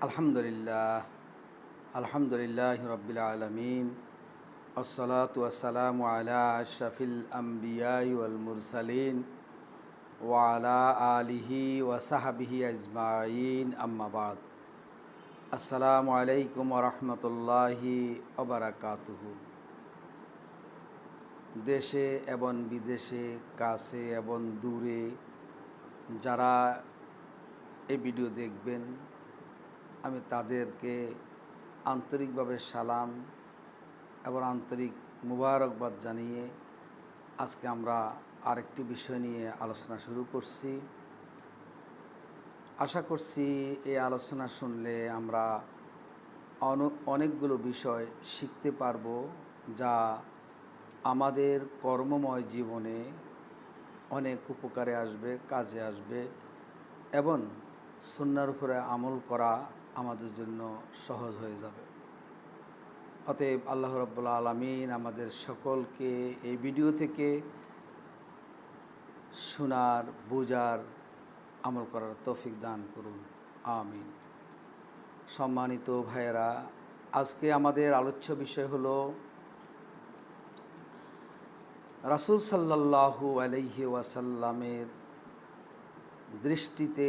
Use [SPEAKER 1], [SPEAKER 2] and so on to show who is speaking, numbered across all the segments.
[SPEAKER 1] আলহামদুলিল্লাহ আলহামদুলিল্লাহ রব্বিল আলমিন আসসালাতু ওয়াসসালামু আলা আশরাফিল আম্বিয়াই ওয়াল মুরসালিন ওয়া আলা আলিহি ওয়া সাহবিহি আজমাইন আম্মা বাদ। আসসালামু আলাইকুম ওয়া রাহমাতুল্লাহি ওয়া বারাকাতুহু। দেশে এবং বিদেশে, কাছে এবং দূরে যারা এই ভিডিও দেখবেন, আমি তাদেরকে আন্তরিকভাবে সালাম এবং আন্তরিক মুবারকবাদ জানিয়ে আজকে আমরা আরেকটি বিষয় নিয়ে আলোচনা শুরু করছি। আশা করছি এই আলোচনা শুনলে আমরা অনেকগুলো বিষয় শিখতে পারব, যা আমাদের কর্মময় জীবনে অনেক উপকারে আসবে, কাজে আসবে এবং সুন্নাহর উপরে আমল করা আমাদের জন্য সহজ হয়ে যাবে। অতএব আল্লাহ রাব্বুল আলামিন আমাদের সকলকে এই ভিডিও থেকে শোনার, বোঝার, আমল করার তৌফিক দান করুন, আমিন। সম্মানিত ভাইয়েরা, আজকে আমাদের আলোচ্য বিষয় হলো রাসূল সাল্লাল্লাহু আলাইহি ওয়াসাল্লামের দৃষ্টিতে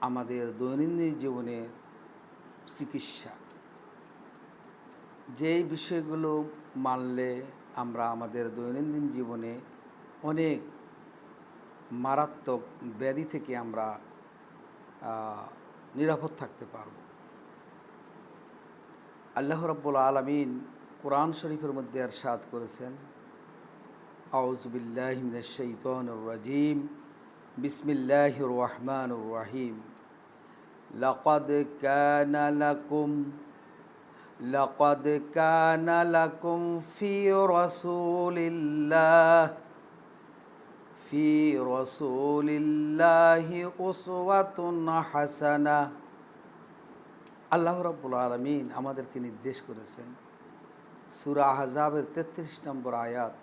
[SPEAKER 1] আমাদের দৈনন্দিন জীবনের চিকিৎসা। যেই বিষয়গুলো মানলে আমরা আমাদের দৈনন্দিন জীবনে অনেক মারাত্মক ব্যাধি থেকে আমরা নিরাপদ থাকতে পারব। আল্লাহ রাব্বুল আলামিন কোরআন শরীফের মধ্যে ইরশাদ করেছেন, আউযু বিল্লাহি মিনাশ শাইতানির রাজীম, বিসমিল্লাহির রহমানির রহিম। লাকাদ কানা লাকুম ফি রাসূলিল্লাহি উসওয়াতুন হাসানাহ। আল্লাহ রাব্বুল আলামিন আমাদেরকে নির্দেশ করেছেন, সূরা আহজাবের 33 নম্বর আয়াত,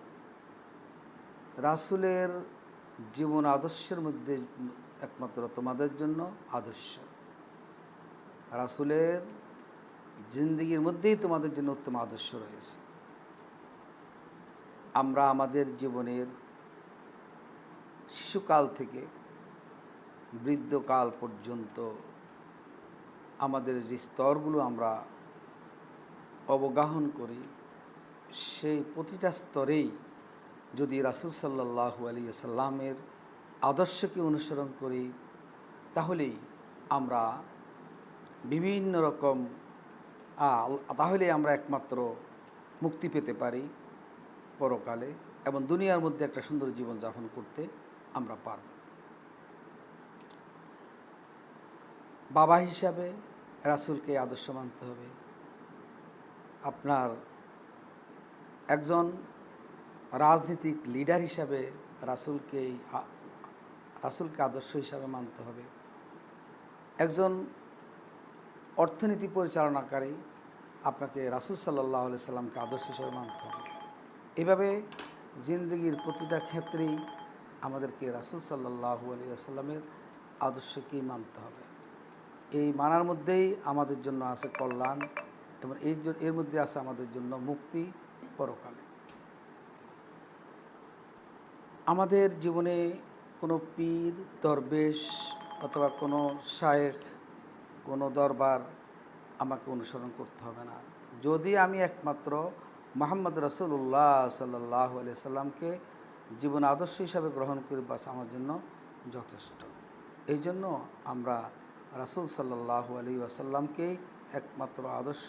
[SPEAKER 1] রাসূলের জীবন আদর্শের মধ্যে একমাত্র তোমাদের জন্য আদর্শ, রাসূলের জিন্দেগির মধ্যেই তোমাদের জন্য উত্তম আদর্শ রয়েছে। আমরা আমাদের জীবনের শিশুকাল থেকে বৃদ্ধকাল পর্যন্ত আমাদের যে স্তরগুলো আমরা অবগাহন করি, সেই প্রতিটা স্তরেই যদি রাসূল সাল্লাল্লাহু আলাইহি ওয়াসাল্লামের আদর্শকে অনুসরণ করি, তাহলেই আমরা বিভিন্ন রকম আমরা একমাত্র মুক্তি পেতে পারি পরকালে, এবং দুনিয়ার মধ্যে একটা সুন্দর জীবন যাপন করতে আমরা পারব। বাবা হিসাবে রাসূলকে আদর্শ মানতে হবে। আপনার একজন রাজনীতিক লিডার হিসাবে রাসূলকে আদর্শ হিসাবে মানতে হবে। একজন অর্থনীতি পরিচালনাকারী, আপনাকে রাসূল সাল্লাল্লাহু আলাইহি সাল্লামকে আদর্শ হিসাবে মানতে হবে। এভাবে জিন্দেগির প্রতিটা ক্ষেত্রেই আমাদেরকে রাসূল সাল্লাল্লাহু আলাইহি ওয়াসাল্লামের আদর্শকেই মানতে হবে। এই মানার মধ্যেই আমাদের জন্য আছে কল্যাণ, এবং এর মধ্যে আছে আমাদের জন্য মুক্তি পরকালে। আমাদের জীবনে কোনো পীর, দরবেশ অথবা কোনো শায়েখ, কোনো দরবার আমাকে অনুসরণ করতে হবে না। যদি আমি একমাত্র মুহাম্মদ রাসূলুল্লাহ সাল্লাল্লাহু আলাইহি সাল্লামকে জীবন আদর্শ হিসাবে গ্রহণ করি, বাস আমার জন্য যথেষ্ট। এই জন্য আমরা রাসূল সাল্লাল্লাহু আলাইহি ওয়াসাল্লামকেই একমাত্র আদর্শ,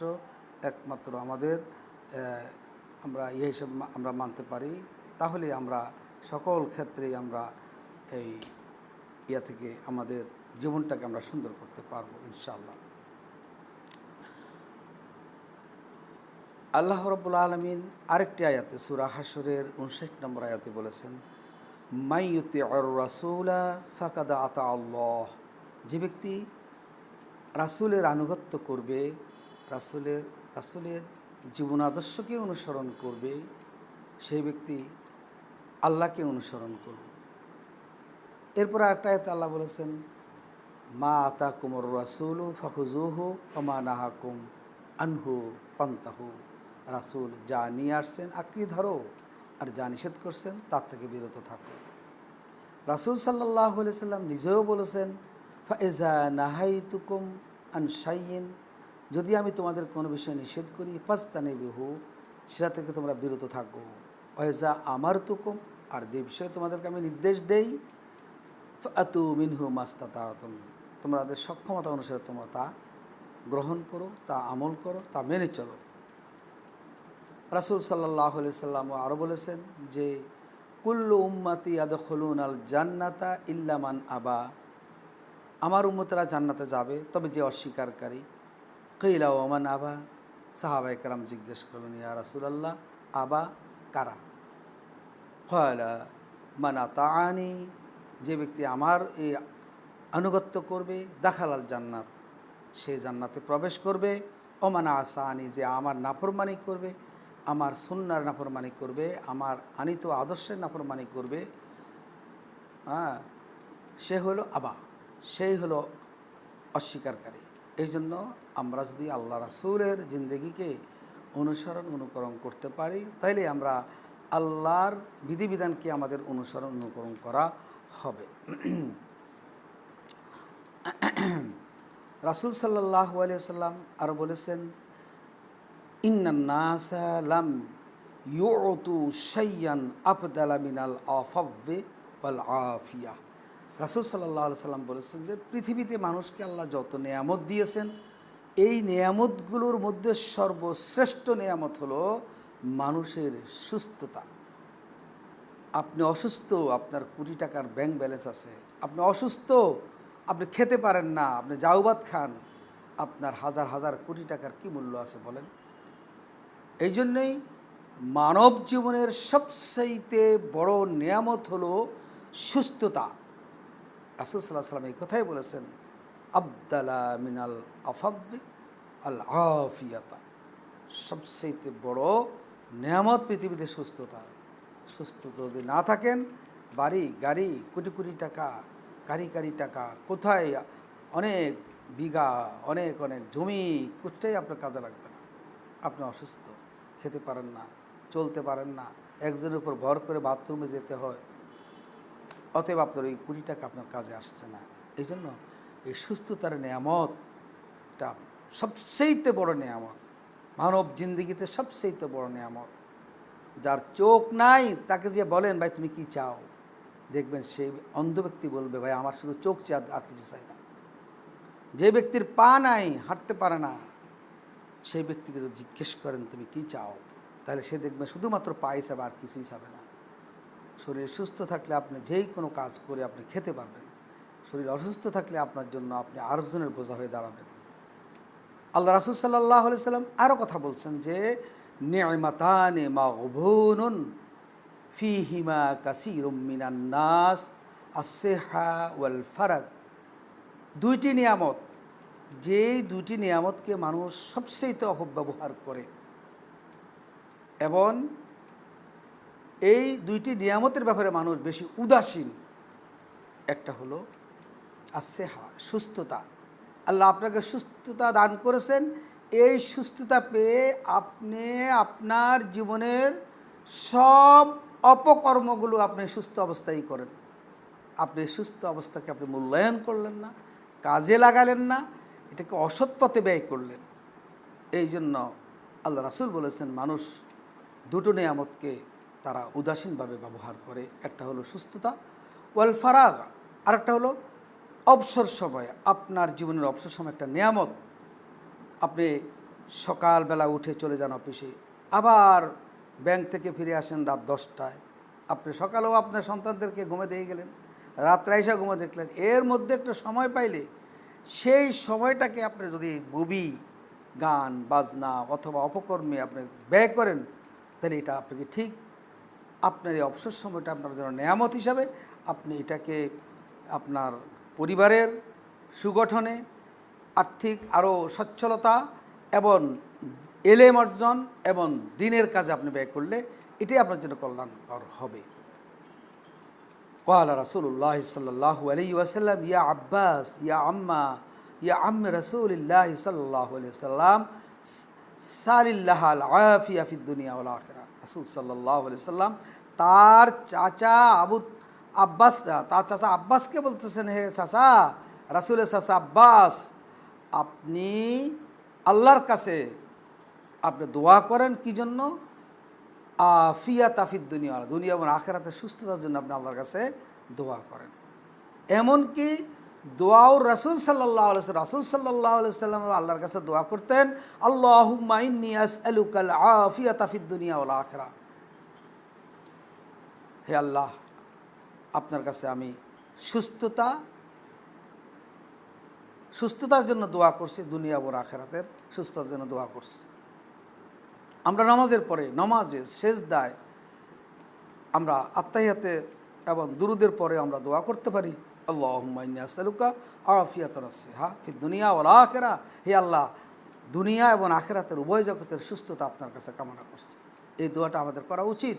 [SPEAKER 1] একমাত্র আমাদের আমরা হিসাবে আমরা মানতে পারি। তাহলে আমরা সকল ক্ষেত্রেই আমরা এই থেকে আমাদের জীবনটাকে আমরা সুন্দর করতে পারবো ইনশাআল্লাহ। আল্লাহ রাব্বুল আলামিন আরেকটি আয়াতে, সূরা হাশরের 59 নম্বর আয়াতে বলেছেন, মান ইউতিউর রাসূলা ফাকাদ আতা আল্লাহ। যে ব্যক্তি রাসূলের আনুগত্য করবে, রাসূলের জীবন আদর্শকে অনুসরণ করবে, সেই ব্যক্তি আল্লাহকে অনুসরণ করবে। এরপর একটা আয়াতে আল্লাহ বলেছেন, মা আতাকুমুর রাসূলু ফাখুযুহু ওয়া মা নাহাকুম আনহু পান্তাহু। রাসূল যা নিয়ে আসছেন আঁকড়ে ধরো, আর যা নিষেধ করছেন তার থেকে বিরত থাকো। রাসূল সাল্লাল্লাহু আলাইহি সাল্লাম নিজেও বলেছেন, ফাইজা নাহাইতুকুম আন শাইইন, যদি আমি তোমাদের কোনো বিষয় নিষেধ করি ফাজতানিবুহু, সেটা থেকে তোমরা বিরত থাকো। ওয়াইজা আমারতুকুম, আর যে বিষয়ে তোমাদেরকে আমি নির্দেশ দেই, ফাতু মিনহু মাস্তাতাতুম, তোমাদের সক্ষমতা অনুসারে তোমরা তা গ্রহণ করো, তা আমল করো, তা মেনে চলো। রাসূল সাল্লাল্লাহু আলাইহি সাল্লাম আরও বলেছেন যে কুল্লু উম্মতি ইয়াদখুলুনাল জান্নাতা ইল্লা মান আবা, আমার উম্মতেরা জান্নাতে যাবে তবে যে অস্বীকারী। কিলা ওয়া মান আবা, সাহাবায়ে কেরাম জিজ্ঞেস করলেন, ইয়া রাসূলুল্লাহ, আবা কারা? ক্বালা মান আতাআনি, যে ব্যক্তি আমার এই আনুগত্য করবে, দাখালাল জান্নাত, সে জান্নাতে প্রবেশ করবে। ও মান আসানি, যে আমার নাফরমানি করবে, আমার সুন্নার নাফরমানি করবে, আমার আনিত আদর্শের নাফরমানি করবে, সে হলো আবা, সেই হলো অস্বীকারী। এই জন্য আমরা যদি আল্লাহ রাসূলের জিন্দেগিকে অনুকরণ করতে পারি, তাইলে আমরা আল্লাহর বিধিবিধানকে আমাদের অনুকরণ করা হবে। রাসূল সাল্লাল্লাহু আলাইহি সাল্লাম আরও বলেছেন, ইন্নান নাসা লাম ইউতু শাইয়ান আফদালা মিনাল আফাওয়ি ওয়াল আফিয়া। রাসূল সাল্লাল্লাহু আলাইহি সাল্লাম বলেছেন যে পৃথিবীতে মানুষকে আল্লাহ যত নেয়ামত দিয়েছেন, এই নেয়ামতগুলোর মধ্যে সর্বশ্রেষ্ঠ নেয়ামত হলো মানুষের সুস্থতা। আপনি অসুস্থ, আপনার কোটি টাকার ব্যাংক ব্যালেন্স আছে, আপনি অসুস্থ, আপনি খেতে পারেন না, আপনি জাউবাত খান, আপনার হাজার হাজার কোটি টাকার কি মূল্য আছে বলেন? এই জন্যই মানব জীবনের সবচেয়ে বড় নেয়ামত হলো সুস্থতা। রাসূল সাল্লাল্লাহু আলাইহি সাল্লাম এই কথাই বলেছেন, আবদালা মিনাল আফাওয়ি আল আফিয়াতা, সবচেয়ে বড় নেয়ামত পৃথিবীতে সুস্থতা। সুস্থ যদি না থাকেন, বাড়ি গাড়ি, কোটি কোটি টাকা, কারি টাকা, কোথায় অনেক বিঘা, অনেক জমি, কোথায় আপনার কাজে লাগবে না। আপনি অসুস্থ, খেতে পারেন না, চলতে পারেন না, একজনের উপর ভর করে বাথরুমে যেতে হয়, অতএব আপনার ওই কোটি টাকা আপনার কাজে আসছে না। এই জন্য এই সুস্থতার নেয়ামতটা সবচেয়ে বড় নেয়ামত, মানব জিন্দিগিতে সবচেয়ে বড় নেয়ামত। যার চোখ নাই তাকে যে বলেন, ভাই তুমি কি চাও, দেখবেন সেই অন্ধ ব্যক্তি বলবে, ভাই আমার শুধু চোখ চাই, আর কিছু চাই না। যে ব্যক্তির পা নাই, হাঁটতে পারে না, সেই ব্যক্তিকে যদি জিজ্ঞেস করেন তুমি কি চাও, তাহলে সে দেখবে শুধুমাত্র পা হিসাবে আর কিছুই চাবে না। শরীর সুস্থ থাকলে আপনি যেই কোনো কাজ করে আপনি খেতে পারবেন, শরীর অসুস্থ থাকলে আপনার জন্য আপনি আরেকজনের বোঝা হয়ে দাঁড়াবেন। আল্লাহ রাসূল সাল্লাল্লাহু আলাইহি সাল্লাম আরও কথা বলছেন যে নি'মাতানি মাগবুনুন ফিহিমা কাসীরুম মিনান নাস আস-সিহা ওয়াল ফারাগ, দুইটি নিয়ামত, যেই দুইটি নিয়ামতকে মানুষ সবচেয়ে অপব্যবহার করে, এবং এই দুইটি নিয়ামতের ব্যাপারে মানুষ বেশি উদাসীন। একটা হলো আস-সিহা, সুস্থতা। আল্লাহ আপনাকে সুস্থতা দান করেছেন, এই সুস্থতা পেয়ে আপনি আপনার জীবনের সব অপকর্মগুলো আপনি সুস্থ অবস্থায় করেন। আপনি সুস্থ অবস্থাকে আপনি মূল্যায়ন করলেন না, কাজে লাগালেন না, এটাকে অসৎ পথে ব্যয় করলেন। এই জন্য আল্লাহ রাসূল বলেছেন মানুষ দুটো নিয়ামতকে তারা উদাসীনভাবে ব্যবহার করে। একটা হলো সুস্থতা, ওয়াল ফারাগ, আরেকটা হলো অবসর সময়। আপনার জীবনের অবসর সময় একটা নিয়ামত। আপনি সকালবেলা উঠে চলে যান অফিসে, আবার ব্যাংক থেকে ফিরে আসেন রাত 10টায়। আপনি সকালেও আপনার সন্তানদেরকে ঘুমে দিয়ে গেলেন, রাত্রে এসে ঘুমে দেখলেন, এর মধ্যে একটা সময় পাইলে সেই সময়টাকে আপনি যদি মুভি, গান বাজনা অথবা অপকর্মে আপনি ব্যয় করেন, তাহলে এটা আপনাকে ঠিক আপনার এই অবসর সময়টা আপনার জন্য নেয়ামত হিসাবে আপনি এটাকে আপনার পরিবারের সুগঠনে, আর্থিক আরও সচ্ছলতা এবং এলেম অর্জন এবং দিনের কাজে আপনি ব্যয় করলে এটাই আপনার জন্য কল্যাণকর হবে। قال رسول الله صلى الله عليه وسلم يا عباس يا عم رسول الله صلى الله عليه وسلم سال الله العافية في الدنيا والآخرة রাসূল সাল্লাল্লাহু আলাইহি সাল্লাম তার চাচা আব্বাসকে বলতেছেন, হে চাচা, রাসূলের চাচা আব্বাস, আপনি আল্লাহর কাছে আপনি দোয়া করেন কি জন্য? আফিয়াতা ফিদ দুনিয়া, দুনিয়া এবং আখিরাতে সুস্থতার জন্য আপনি আল্লাহর কাছে দোয়া করেন। এমনকি দোয়াও রাসূল সাল্লাল্লাহু আলাইহি সাল্লাম আল্লাহর কাছে দোয়া করতেন, আল্লাহুম্মা ইন্নী আসআলুকাল আফিয়াতা ফিদ দুনিয়া ওয়াল আখিরা, হে আল্লাহ, আপনার কাছে আমি সুস্থতার জন্য দোয়া করছি, দুনিয়া এবং আখিরাতের সুস্থতার জন্য দোয়া করছি। আমরা নামাজের পরে, নামাজে সেজদায়, আমরা আত্তাহিয়াতে এবং দুরুদের পরে আমরা দোয়া করতে পারি, আল্লাহুম্মা ইন্নী আসআলুকা আফিয়াতান সিহা ফিদ দুনিয়া ওয়াল আখিরা, হে আল্লাহ, দুনিয়া এবং আখিরাতের উভয় জগতের সুস্থতা আপনার কাছে কামনা করছি। এই দোয়াটা আমাদের করা উচিত,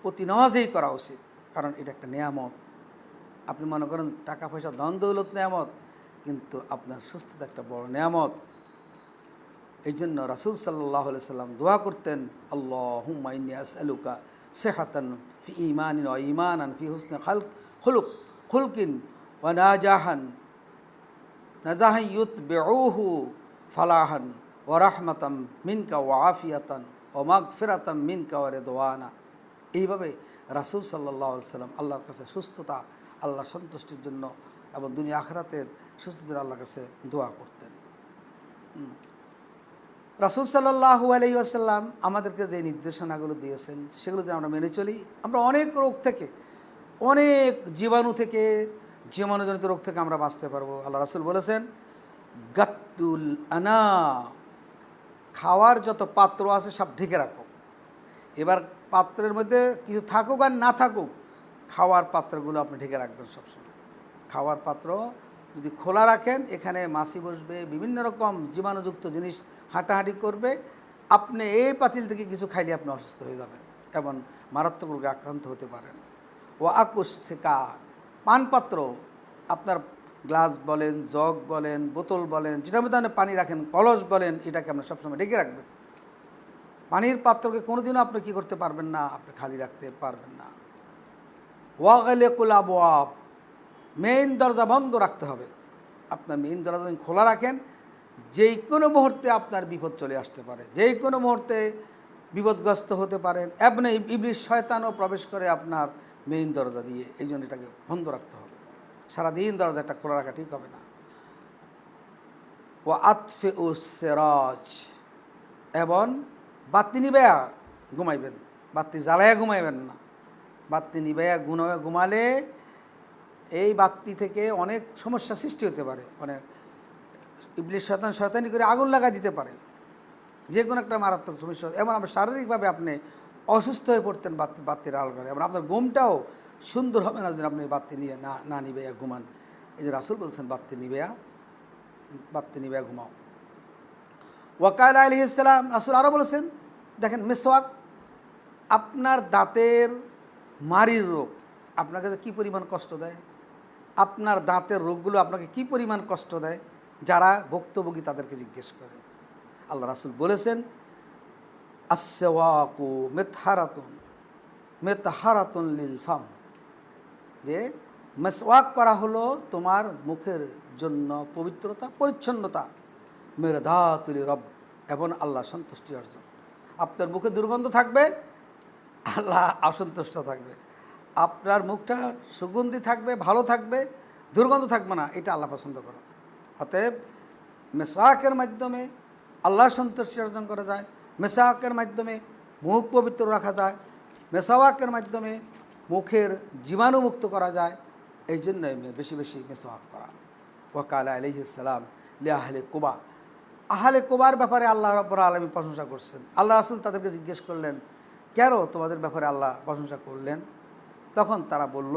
[SPEAKER 1] প্রতি নামাজেই করা উচিত, কারণ এটা একটা নেয়ামত। আপনি মনে করেন টাকা পয়সা ধন দৌলত নেয়ামত, কিন্তু আপনার সুস্থতা একটা বড় নেয়ামত। এই জন্য রাসূল সাল্লাল্লাহু আলাইহি সাল্লাম দোয়া করতেন, আল্লাহুম্মা ইন্নী আসআলুকা সিহাতান ফি ঈমানিন ওয়া ঈমানান ফি হুসনি খুলকিন ওয়া নাজাহান ইউতবিউহু ফালাহান ওয়া রাহমাতাম মিনকা ওয়া আফিয়াতান ওয়া মাগফিরাতাম মিনকা ওয়া রিদওয়ানা। এইভাবে রাসূল সাল্লাল্লাহু আলাইহি সাল্লাম আল্লাহর কাছে সুস্থতা, আল্লাহর সন্তুষ্টির জন্য এবং দুনিয়া আখিরাতের সুস্থতার আল্লাহর কাছে দোয়া করতেন। রাসূল সাল্লাল্লাহু আলাইহি ওয়াসাল্লাম আমাদেরকে যে নির্দেশনাগুলো দিয়েছেন সেগুলো যদি আমরা মেনে চলি, আমরা অনেক রোগ থেকে, অনেক জীবাণুজনিত রোগ থেকে আমরা বাঁচতে পারবো। আল্লাহ রাসূল বলেছেন, গাত্তুল আনা, খাওয়ার যত পাত্র আছে সব ঢেকে রাখো। এবার পাত্রের মধ্যে কিছু থাকুক আর না থাকুক, খাওয়ার পাত্রগুলো আপনি ঢেকে রাখবেন সবসময়। খাওয়ার পাত্র যদি খোলা রাখেন, এখানে মাছি বসবে, বিভিন্ন রকম জীবাণুযুক্ত জিনিস হাঁটাহাঁটি করবে, আপনি এই পাতিল থেকে কিছু খাইলে আপনি অসুস্থ হয়ে যাবেন এবং মারাত্মক রোগে আক্রান্ত হতে পারেন। ও আকুশ সেকা, পানপাত্র, আপনার গ্লাস বলেন, জগ বলেন, বোতল বলেন, যেটার মধ্যে আপনি পানি রাখেন, কলস বলেন, এটাকে আপনার সবসময় ঢেকে রাখবেন। পানির পাত্রকে কোনোদিনও আপনি কী করতে পারবেন না, আপনি খালি রাখতে পারবেন না। ওয়াগলিকুল আবওয়াব, মেইন দরজা বন্ধ রাখতে হবে। আপনার মেইন দরজা যদি খোলা রাখেন, যেই কোনো মুহূর্তে আপনার বিপদ চলে আসতে পারে, যেই কোনো মুহূর্তে বিপদগ্রস্ত হতে পারেন। আপনি ইবলিস শয়তানও প্রবেশ করে আপনার মেইন দরজা দিয়ে, এই জন্য এটাকে বন্ধ রাখতে হবে। সারাদিন দরজাটা খোলা রাখা ঠিক হবে না। ও আতফিউ সিরাজ, এবং বাতি নিবায়া ঘুমাইবেন, বাতি জ্বালায়া ঘুমাইবেন না। বাতি নিবায়া ঘুমালে এই বাতি থেকে অনেক সমস্যা সৃষ্টি হতে পারে। অনেক ইবলিস শয়তানি করে আগুন লাগা দিতে পারে, যে কোনো একটা মারাত্মক সমস্যা। এমন আপনার শারীরিকভাবে আপনি অসুস্থ হয়ে পড়তেন বাতির আলো করে, এবং আপনার ঘুমটাও সুন্দর হবে না যদি আপনি বাতি নিয়ে না নিবাইয়া ঘুমান। এই যে রাসূল বলছেন বাতি নিবাইয়া ঘুমাও। ওয়াকাল আলাইহিস সালাম, রাসূল আরও বলেছেন, দেখেন, মিসওয়াক, আপনার দাঁতের মাড়ির রোগ আপনার কাছে কী পরিমাণ কষ্ট দেয়, আপনার দাঁতের রোগগুলো আপনাকে কি পরিমাণ কষ্ট দেয়, যারা ভুক্তভোগী তাদেরকে জিজ্ঞেস করে। আল্লাহ রাসূল বলেছেন, আসওয়াকু মিতহারাতুন লিল ফাম, যে মিসওয়াক করা হলো তোমার মুখের জন্য পবিত্রতা, পরিচ্ছন্নতা, মিরদাতুল রব, এবং আল্লাহ সন্তুষ্টি অর্জন। আপনার মুখে দুর্গন্ধ থাকবে, আল্লাহ অসন্তুষ্ট থাকবে। আপনার মুখটা সুগন্ধি থাকবে, ভালো থাকবে, দুর্গন্ধ থাকবে না, এটা আল্লাহ পছন্দ করেন। অতএব মিসওয়াকের মাধ্যমে আল্লাহ সন্তুষ্টি অর্জন করা যায়, মিসওয়াকের মাধ্যমে মুখ পবিত্র রাখা যায়, মিসওয়াকের মাধ্যমে মুখের জীবাণুমুক্ত করা যায়। এই জন্যই বেশি বেশি মিসওয়াক করা। ওয়াকাল আলাইহিস সালাম লিআহলি কুবা, আহলে কুবার ব্যাপারে আল্লাহ রাব্বুল আলামিন প্রশংসা করছেন। আল্লাহ রাসূল তাদেরকে জিজ্ঞেস করলেন, কেন তোমাদের ব্যাপারে আল্লাহ প্রশংসা করলেন? তখন তারা বলল,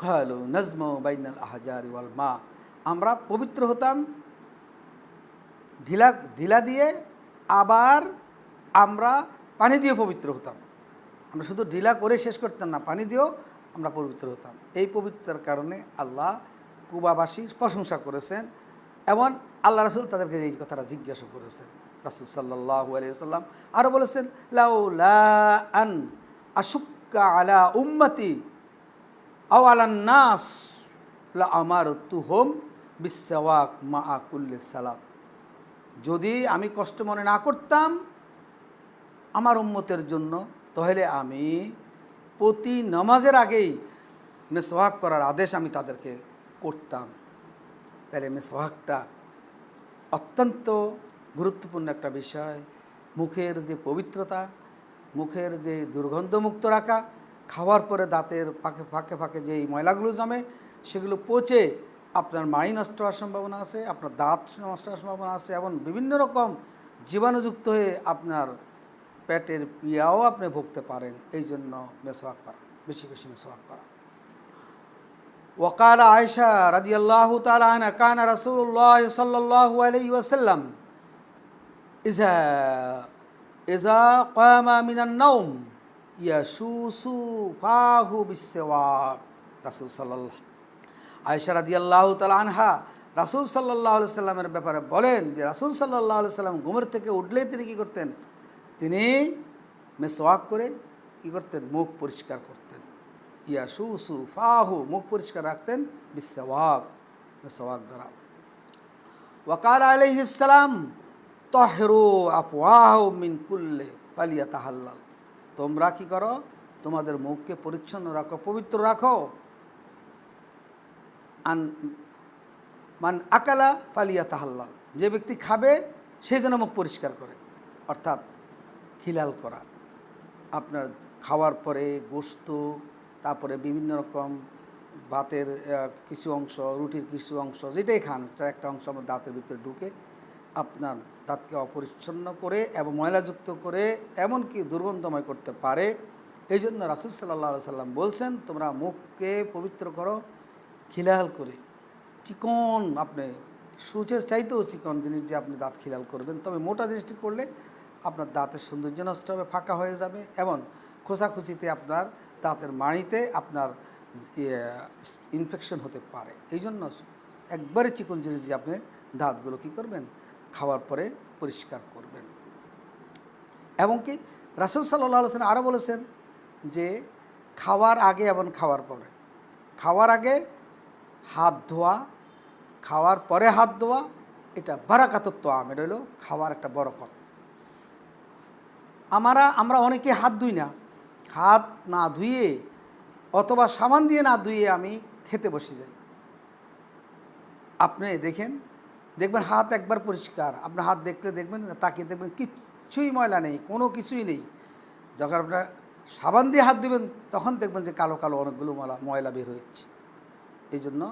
[SPEAKER 1] খালু নাজমু বাইনাল আহজারি ওয়াল মা, আমরা পবিত্র হতাম ঢিলা দিয়ে, আবার আমরা পানি দিয়ে পবিত্র হতাম। আমরা শুধু ঢিলা করে শেষ করতাম না, পানি দিয়েও আমরা পবিত্র হতাম। এই পবিত্রতার কারণে আল্লাহ কুবাবাসীর প্রশংসা করেছেন এবং আল্লাহ রাসূল তাদেরকে এই কথাটা জিজ্ঞাসা করেছেন। রাসূল সাল্লাল্লাহু আলাইহি ওয়াসাল্লাম আরও বলেছেন, লাউলা আন আশুক্কা আলা উম্মতি আও আলান নাস লা আমারতুহুম বিসওয়াক মা কুল্লি সালাত। যদি আমি কষ্ট মনে না করতাম আমার উম্মতের জন্য, তাহলে আমি প্রতি নামাজের আগেই মিসওয়াক করার আদেশ আমি তাদেরকে করতাম। তাহলে মিসওয়াকটা অত্যন্ত গুরুত্বপূর্ণ একটা বিষয়। মুখের যে পবিত্রতা, মুখের যে দুর্গন্ধমুক্ত রাখা, খাওয়ার পরে দাঁতের ফাঁকে ফাঁকে যেই ময়লাগুলো জমে সেগুলো পচে আপনার মাড়ি নষ্ট হওয়ার সম্ভাবনা আছে, আপনার দাঁত নষ্ট হওয়ার সম্ভাবনা আছে এবং বিভিন্ন রকম জীবাণুযুক্ত হয়ে আপনার পেটের পিয়াও আপনি ভুগতে পারেন। এই জন্য মেসওয়াক করা, বেশি বেশি মেসওয়াক করা। ওয়াকাল আয়েশা রাদিয়াল্লাহু তাআলা আনহা কানা রাসূলুল্লাহ সাল্লাল্লাহু আলাইহি ওয়াসাল্লাম ইজা কামা মিনান নাওম ইয়াশুসু ফাহু বিসওয়াক। রাসূল সাল্লাল্লাহু আয়েশা রাদিয়াল্লাহু তাআলা আনহা রাসূল সাল্লাল্লাহু আলাইহি সাল্লামের ব্যাপারে বলেন যে রাসূল সাল্লাল্লাহু আলাইহি সাল্লাম ঘুমের থেকে উঠলেই তিনি কী করতেন? তিনি মিসওয়াক করে কী করতেন? মুখ পরিষ্কার করতেন। ইয়াশুসু ফাহু, মুখ পরিষ্কার রাখতেন বিসওয়াক, মিসওয়াক দ্বারা। ওয়াকাল আলাইহিস সালাম তাহরু আফওয়াহু মিন কুল্লি ফালিয়াতাহাল্লাল। তোমরা কি করো? তোমাদের মুখকে পরিচ্ছন্ন রাখো, পবিত্র রাখো। আন মান আকালা ফালিয়াতাহাল্লাল, যে ব্যক্তি খাবে সে যেন মুখ পরিষ্কার করে, অর্থাৎ খিলাল করা। আপনার খাওয়ার পরে গোশত, তারপরে বিভিন্ন রকম ভাতের কিছু অংশ, রুটির কিছু অংশ, যেটাই খান তার একটা অংশ আমার দাঁতের ভিতরে ঢুকে আপনার দাঁতকে অপরিচ্ছন্ন করে এবং ময়লাযুক্ত করে এমনকি দুর্গন্ধময় করতে পারে। এই জন্য রাসূল সাল্লাল্লাহু আলাইহি সাল্লাম বলছেন, তোমরা মুখকে পবিত্র করো খিলাল করে। চিকন, আপনি সূচের চাইতেও চিকন জিনিস যে আপনি দাঁত খিলাল করবেন, তবে মোটা জিনিসটি করলে আপনার দাঁতের সৌন্দর্য নষ্ট হবে, ফাঁকা হয়ে যাবে এবং খোসাখুচিতে আপনার দাঁতের মাড়িতে আপনার ইনফেকশন হতে পারে। এই জন্য একবারে চিকন জিনিস যে আপনি দাঁতগুলো কী করবেন? খাওয়ার পরে পরিষ্কার করবেন। এবং কি রাসূল সাল্লাল্লাহু আলাইহি ওয়াসাল্লাম আরও বলেছেন যে খাওয়ার আগে এবং খাওয়ার পরে, খাওয়ার আগে হাত ধোয়া, খাওয়ার পরে হাত ধোয়া, এটা বারাকাতুত তোয়াম, এটা হলো খাওয়ার একটা বরকত। আমরা অনেকে হাত ধুই না, হাত না ধুয়ে অথবা সাবান দিয়ে না ধুয়ে আমি খেতে বসে যাই। আপনি দেখবেন হাত একবার পরিষ্কার, আপনার হাত দেখলে দেখবেন, তাকিয়ে দেখবেন কিচ্ছুই ময়লা নেই, কোনো কিছুই নেই। যখন আপনার সাবান দিয়ে হাত দিবেন তখন দেখবেন যে কালো কালো অনেকগুলো ময়লা বের হচ্ছে। এই জন্য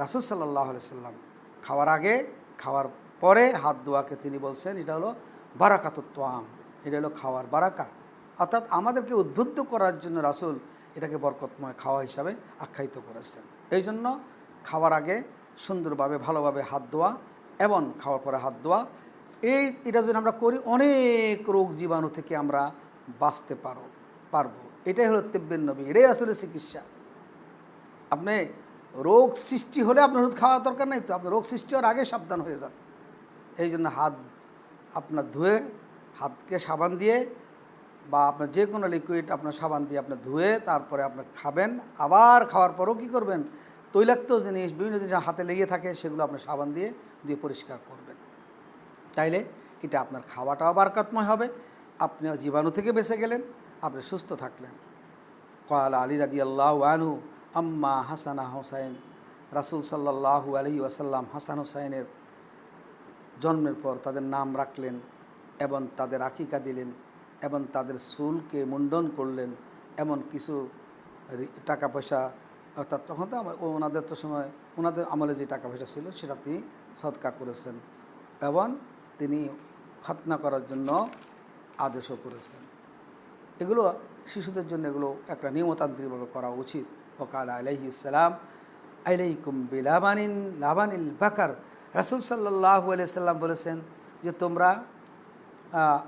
[SPEAKER 1] রাসূল সাল্লাল্লাহু আলাইহি সাল্লাম খাওয়ার আগে খাওয়ার পরে হাত ধোয়াকে তিনি বলছেন এটা হলো বারাকাতুত তোয়াম, এটা হলো খাওয়ার বারাকা। অর্থাৎ আমাদেরকে উদ্বুদ্ধ করার জন্য রাসূল এটাকে বরকতময় খাওয়া হিসাবে আখ্যায়িত করেছেন। এই জন্য খাওয়ার আগে সুন্দরভাবে ভালোভাবে হাত ধোয়া এবং খাওয়ার পরে হাত ধোয়া, এটা যদি আমরা করি অনেক রোগ জীবাণু থেকে আমরা বাঁচতে পারবো। এটাই হলো তিব্বিন নবী, এটাই আসলে চিকিৎসা। আপনি রোগ সৃষ্টি হলে আপনার ওষুধ খাওয়ার দরকার নেই তো, আপনার রোগ সৃষ্টি হওয়ার আগে সাবধান হয়ে যান। এই জন্য হাত আপনার ধুয়ে, হাতকে সাবান দিয়ে বা আপনার যে কোনো লিকুইড আপনার সাবান দিয়ে আপনার ধুয়ে তারপরে আপনার খাবেন। আবার খাওয়ার পরেও কী করবেন? তৈলাক্ত জিনিস, বিভিন্ন জিনিস হাতে লেগে থাকে সেগুলো আপনার সাবান দিয়ে পরিষ্কার করবেন। তাইলে এটা আপনার খাওয়াটাও বারকতময় হবে, আপনি জীবাণু থেকে বেঁচে গেলেন, আপনি সুস্থ থাকলেন। ক্বালা আলী রাদিয়াল্লাহু আনহু আম্মা হাসানা হুসাইন। রাসূল সাল্লাল্লাহু আলাইহি ওয়াসাল্লাম হাসান হুসাইনের জন্মের পর তাদের নাম রাখলেন এবং তাদের আকিকা দিলেন এবং তাদের চুলকে মুন্ডন করলেন, এমন কিছু টাকা পয়সা, অর্থাৎ তখন তো ওনাদের আমলে যে টাকা পয়সা ছিল সেটা তিনি সদকা করেছেন এবং তিনি খতনা করার জন্য আদেশও করেছেন। এগুলো শিশুদের জন্য এগুলো একটা নিয়মতান্ত্রিকভাবে করা উচিত। ওয়াকাল আলাইহিস সালাম আলাইকুম লাবানিল বাকার। রাসূল সাল্লাল্লাহু আলাইহি সাল্লাম বলেছেন যে তোমরা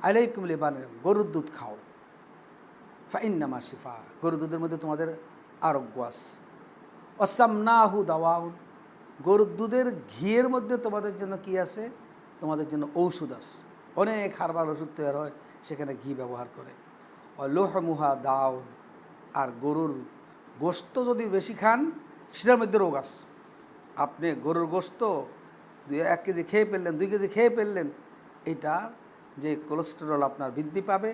[SPEAKER 1] আলাইকুম লিবানিল, গরুর দুধ খাও। ফাইন্নামা শিফা, গরুর দুধের মধ্যে তোমাদের আরোগ্য আছে। অসামনাহু দাওয়াউন, গরুর দুধের ঘিয়ের মধ্যে তোমাদের জন্য কি আছে? তোমাদের জন্য ঔষধ আছে। অনেক হারবাল ওষুধ তৈরি হয়, সেখানে ঘি ব্যবহার করে। লোহমুহা দাউন, আর গরুর গোশত যদি বেশি খান সেটার মধ্যে রোগ আছে। আপনি গরুর গোশত 1 কেজি খেয়ে ফেললেন, 2 কেজি খেয়ে ফেললেন, এটার যে কোলেস্টেরল আপনার বৃদ্ধি পাবে,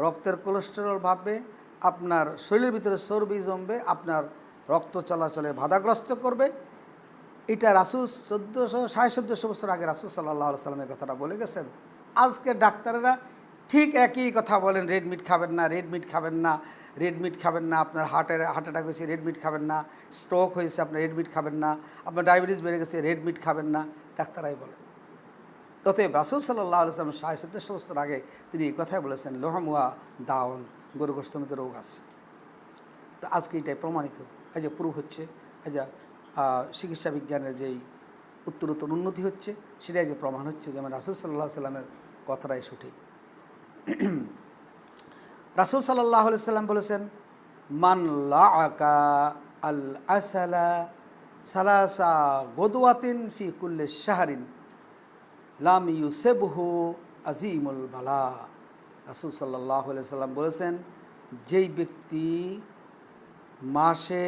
[SPEAKER 1] রক্তের কোলেস্টেরল বাড়বে, আপনার শরীরের ভিতরে চর্বি জমবে, আপনার রক্ত চলাচলে বাধাগ্রস্ত করবে। এটা রাসূল 1400 বছর আগে রাসূল সাল্লাল্লাহু আলাইহি সাল্লামের কথাটা বলে গেছেন। আজকে ডাক্তারেরা ঠিক একই কথা বলেন, রেড মিট খাবেন না, রেড মিট খাবেন না, রেড মিট খাবেন না, আপনার হার্ট অ্যাটাক হয়েছে রেড মিট খাবেন না, স্ট্রোক হয়েছে আপনার রেড মিট খাবেন না, আপনার ডায়াবেটিস বেড়ে গেছে রেড মিট খাবেন না, ডাক্তারাই বলে। অতএব রাসূল সাল্লাল্লাহু আলাইহি সাল্লাম 1400 বছর আগে তিনি এই কথাই বলেছেন, লোহমুয়া দাউন, গরু গোশতের মধ্যে রোগ আছে। তো আজকে এটাই প্রমাণিত, এই যে প্রুভ হচ্ছে, এই যে চিকিৎসা বিজ্ঞানের যেই উত্তরোত্তর উন্নতি হচ্ছে, সেটাই যে প্রমাণ হচ্ছে যেমন রাসূল সাল্লাল্লাহু আলাইহি সাল্লামের কথাটাই সঠিক। রাসূল সাল্লাল্লাহু আলাইহি সাল্লাম বলেছেন, মান লাআকা আল আসালা সালাসা গদওয়াতিন ফি কুল্লি শাহরিন লাম ইউসিবহু আজিমুল বালা। রাসূল সাল্লাল্লাহু আলাইহি সাল্লাম বলেছেন, যেই ব্যক্তি মাসে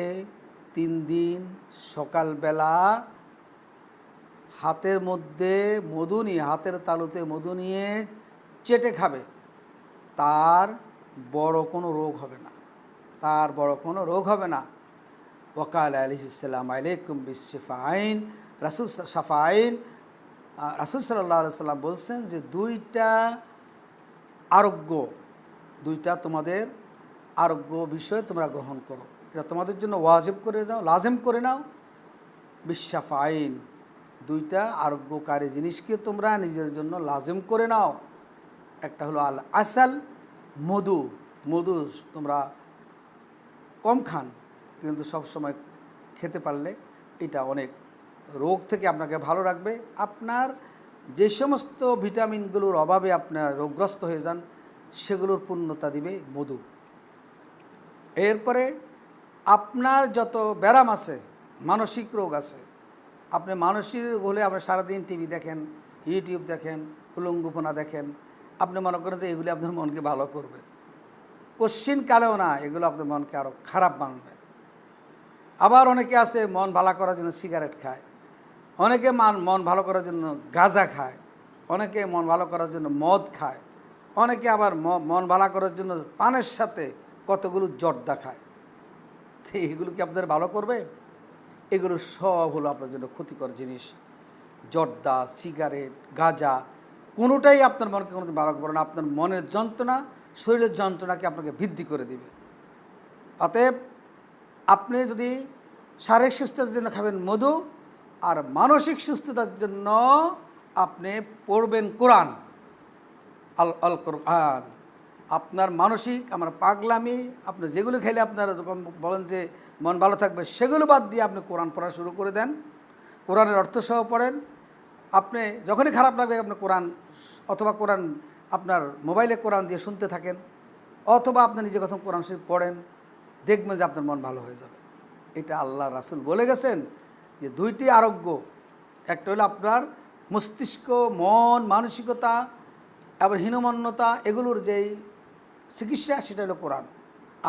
[SPEAKER 1] 3 দিন সকালবেলা হাতের মধ্যে মধু নিয়ে, হাতের তালুতে মধু নিয়ে চেটে খাবে, তার বড় কোনো রোগ হবে না, তার বড় কোনো রোগ হবে না। ওয়াকাল আলাইহিস সালাম আলাইকুম বিশফাইন, রাসূল শাফাইন, রাসূল সাল্লাল্লাহু আলাইহি সাল্লাম বলছেন যে 2টা আরোগ্য, 2টা তোমাদের আরোগ্য বিষয় তোমরা গ্রহণ করো, এটা তোমাদের জন্য ওয়াজিব করে দাও, লাজেম করে নাও। বিশফাইন, 2টা আরোগ্যকারী জিনিসকে তোমরা নিজের জন্য লাজেম করে নাও। একটা হলো আল আসাল, মধু। মধু তোমরা কম খান, কিন্তু সব সময় খেতে পারলে এটা অনেক রোগ থেকে আপনাকে ভালো রাখবে। আপনার যে সমস্ত ভিটামিনগুলোর অভাবে আপনার রোগগ্রস্ত হয়ে যান, সেগুলোর পূর্ণতা দিবে মধু। এরপরে আপনার যত ব্যারাম আছে, মানসিক রোগ আছে, আপনি মানসিক রোগ হলে আপনি সারাদিন টিভি দেখেন, ইউটিউব দেখেন, উলঙ্গপনা দেখেন, আপনি মনে করেন যে এগুলি আপনার মনকে ভালো করবে, কোশ্চিন কালেও না, এগুলো আপনার মনকে আরও খারাপ বানাবে। আবার অনেকে আছে মন ভালো করার জন্য সিগারেট খায়, অনেকে মন ভালো করার জন্য গাঁজা খায়, অনেকে মন ভালো করার জন্য মদ খায়, অনেকে আবার মন ভালো করার জন্য পানের সাথে কতগুলো জর্দা খায়। তো এগুলো কি আপনাদের ভালো করবে? এগুলো সব হলো আপনার জন্য ক্ষতিকর জিনিস। জর্দা, সিগারেট, গাঁজা কোনোটাই আপনার মনকে কোনোদিন ভালো করবে না। আপনার মনের যন্ত্রণা, শরীরের যন্ত্রণাকে আপনাকে বৃদ্ধি করে দিবে। অতএব আপনি যদি শারীরিক সুস্থতার জন্য খাবেন মধু, আর মানসিক সুস্থতার জন্য আপনি পড়বেন কোরআন, আল কোরআন। আপনার মানসিক আমার পাগলামি, আপনি যেগুলো খেলে আপনার বলেন যে মন ভালো থাকবে, সেগুলো বাদ দিয়ে আপনি কোরআন পড়া শুরু করে দেন, কোরআনের অর্থ সহ পড়েন। আপনি যখনই খারাপ লাগবে আপনি কোরআন, অথবা কোরআন আপনার মোবাইলে কোরআন দিয়ে শুনতে থাকেন, অথবা আপনি নিজে কথা কোরআন শরীফ পড়েন, দেখবেন যে আপনার মন ভালো হয়ে যাবে। এটা আল্লাহ রাসূল বলে গেছেন যে 2টি আরোগ্য, একটা হলো আপনার মস্তিষ্ক, মন, মানসিকতা এবং হীনমন্যতা, এগুলোর যেই চিকিৎসা সেটা হলো কোরআন,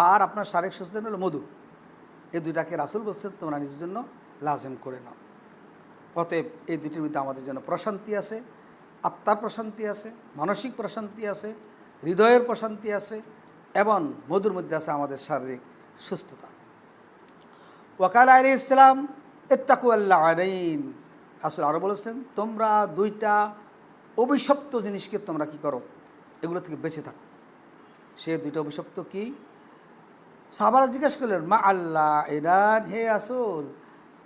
[SPEAKER 1] আর আপনার শারীরিক সুস্থতা হলো মধু। এই 2টাকে রাসূল বলছেন তোমরা নিজের জন্য লাজেম করে নাও। অতএব এই 2টির মধ্যে আমাদের জন্য প্রশান্তি আছে, আত্মার প্রশান্তি আছে, মানসিক প্রশান্তি আছে, হৃদয়ের প্রশান্তি আছে, এবং মধুর মধ্যে আছে আমাদের শারীরিক সুস্থতা। ওয়াকাল আলাইহিস সালাম ইত্তাকু আল-লাআনাইন, রাসূল আরও বলেছেন তোমরা 2টা অভিশপ্ত জিনিসকে তোমরা কি করো, এগুলো থেকে বেঁচে থাকো। সে 2টা অভিশপ্ত কি? সাহাবারা জিজ্ঞেস করলেন, মা আল্লাহ ইনান, হে রাসূল,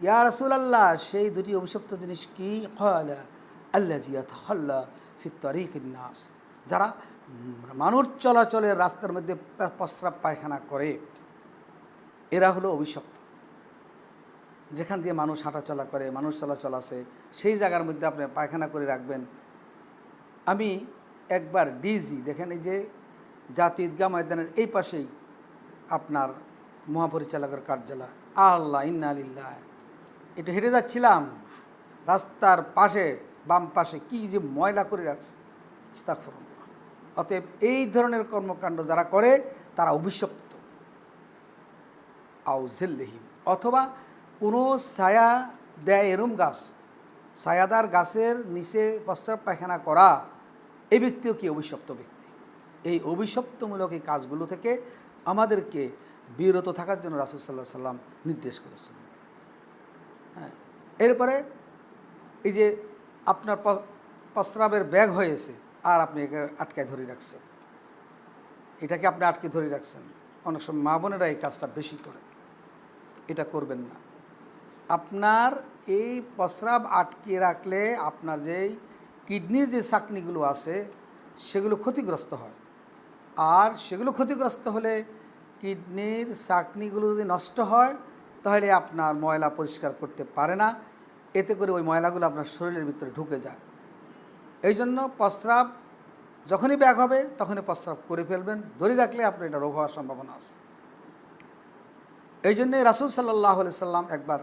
[SPEAKER 1] ইয়া রাসূলুল্লাহ, সেই 2টি অভিশপ্ত জিনিস কি? ক্বালা আল্লাযী ইয়াতাখাল্লা ফি তারিকিন নাস, যারা মানুষ চলাচলের রাস্তার মধ্যে প্রস্রাব পায়খানা করে, এরা হলো অভিশপ্ত। যেখান দিয়ে মানুষ হাঁটাচলা করে, মানুষ চলাচল আছে, সেই জায়গার মধ্যে আপনি পায়খানা করে রাখবেন। আমি একবার ডিজি দেখেন, এই যে জাতীয় ঈদগাহ ময়দানের এই পাশেই আপনার মহাপরিচালকের কার্যালয়। আল্লাহ ইন্না লিল্লাহ, একটু হেঁটে যাচ্ছিলাম, রাস্তার পাশে বাম পাশে কি যে ময়লা করে রাখছে, আস্তাগফিরুল্লাহ। অতএব এই ধরনের কর্মকাণ্ড যারা করে তারা অভিশপ্ত। আউজিল্লিহিম, অথবা কোনো ছায়া দেয় এরম গাছ, ছায়াদার গাছের নিচে প্রস্রাব পায়খানা করা, এই ব্যক্তিও কি অভিশপ্ত ব্যক্তি। এই অভিশপ্তমূলক এই কাজগুলো থেকে আমাদেরকে বিরত থাকার জন্য রাসূল সাল্লাল্লাহু আলাইহি সাল্লাম নির্দেশ করেছেন। হ্যাঁ, এরপরে এই যে আপনার প্রস্রাবের ব্যাগ হয়েছে আর আপনি একে আটকায় ধরে রাখছেন, এটাকে আপনি আটকে ধরে রাখছেন। অনেক সময় মা বোনেরা এই কাজটা বেশি করে, এটা করবেন না। আপনার এই প্রস্রাব আটকে রাখলে আপনার যেই কিডনির যে চাকনিগুলো আছে সেগুলো ক্ষতিগ্রস্ত হয়, আর সেগুলো ক্ষতিগ্রস্ত হলে কিডনির চাকনিগুলো যদি নষ্ট হয় তাহলে আপনার ময়লা পরিষ্কার করতে পারে না, এতে করে ওই ময়লাগুলো আপনার শরীরের ভিতরে ঢুকে যায়। এই জন্য প্রস্রাব যখনই ব্যাগ হবে তখনই প্রস্রাব করে ফেলবেন, ধরে রাখলে আপনার এটা রোগ হওয়ার সম্ভাবনা আছে। এই জন্যে রাসূল সাল্লাল্লাহু আলাইহি সাল্লাম একবার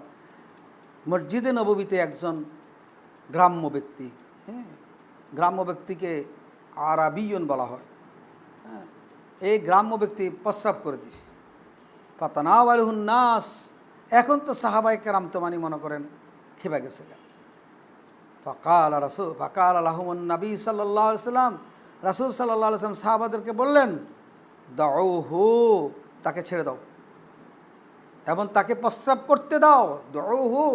[SPEAKER 1] মসজিদে নববীতে একজন গ্রাম্য ব্যক্তি, গ্রাম্য ব্যক্তিকে আরাবিয়ন বলা হয়, এই গ্রাম্য ব্যক্তি প্রস্রাব করে দিছে। ফাতানাওয়ালহুন নাস, এখন তো সাহাবায়ে কেরাম তো মনে করেন খেপে গেছে। ফাকাল লাহুমুন নবী সাল্লাল্লাহু আলাইহি সাল্লাম, রাসূল সাল্লাল্লাহু আলাইহি সাল্লাম সাহাবাদেরকে বললেন, দাউহু, তাকে ছেড়ে দাও এবং তাকে প্রস্রাব করতে দাও। দাউহু,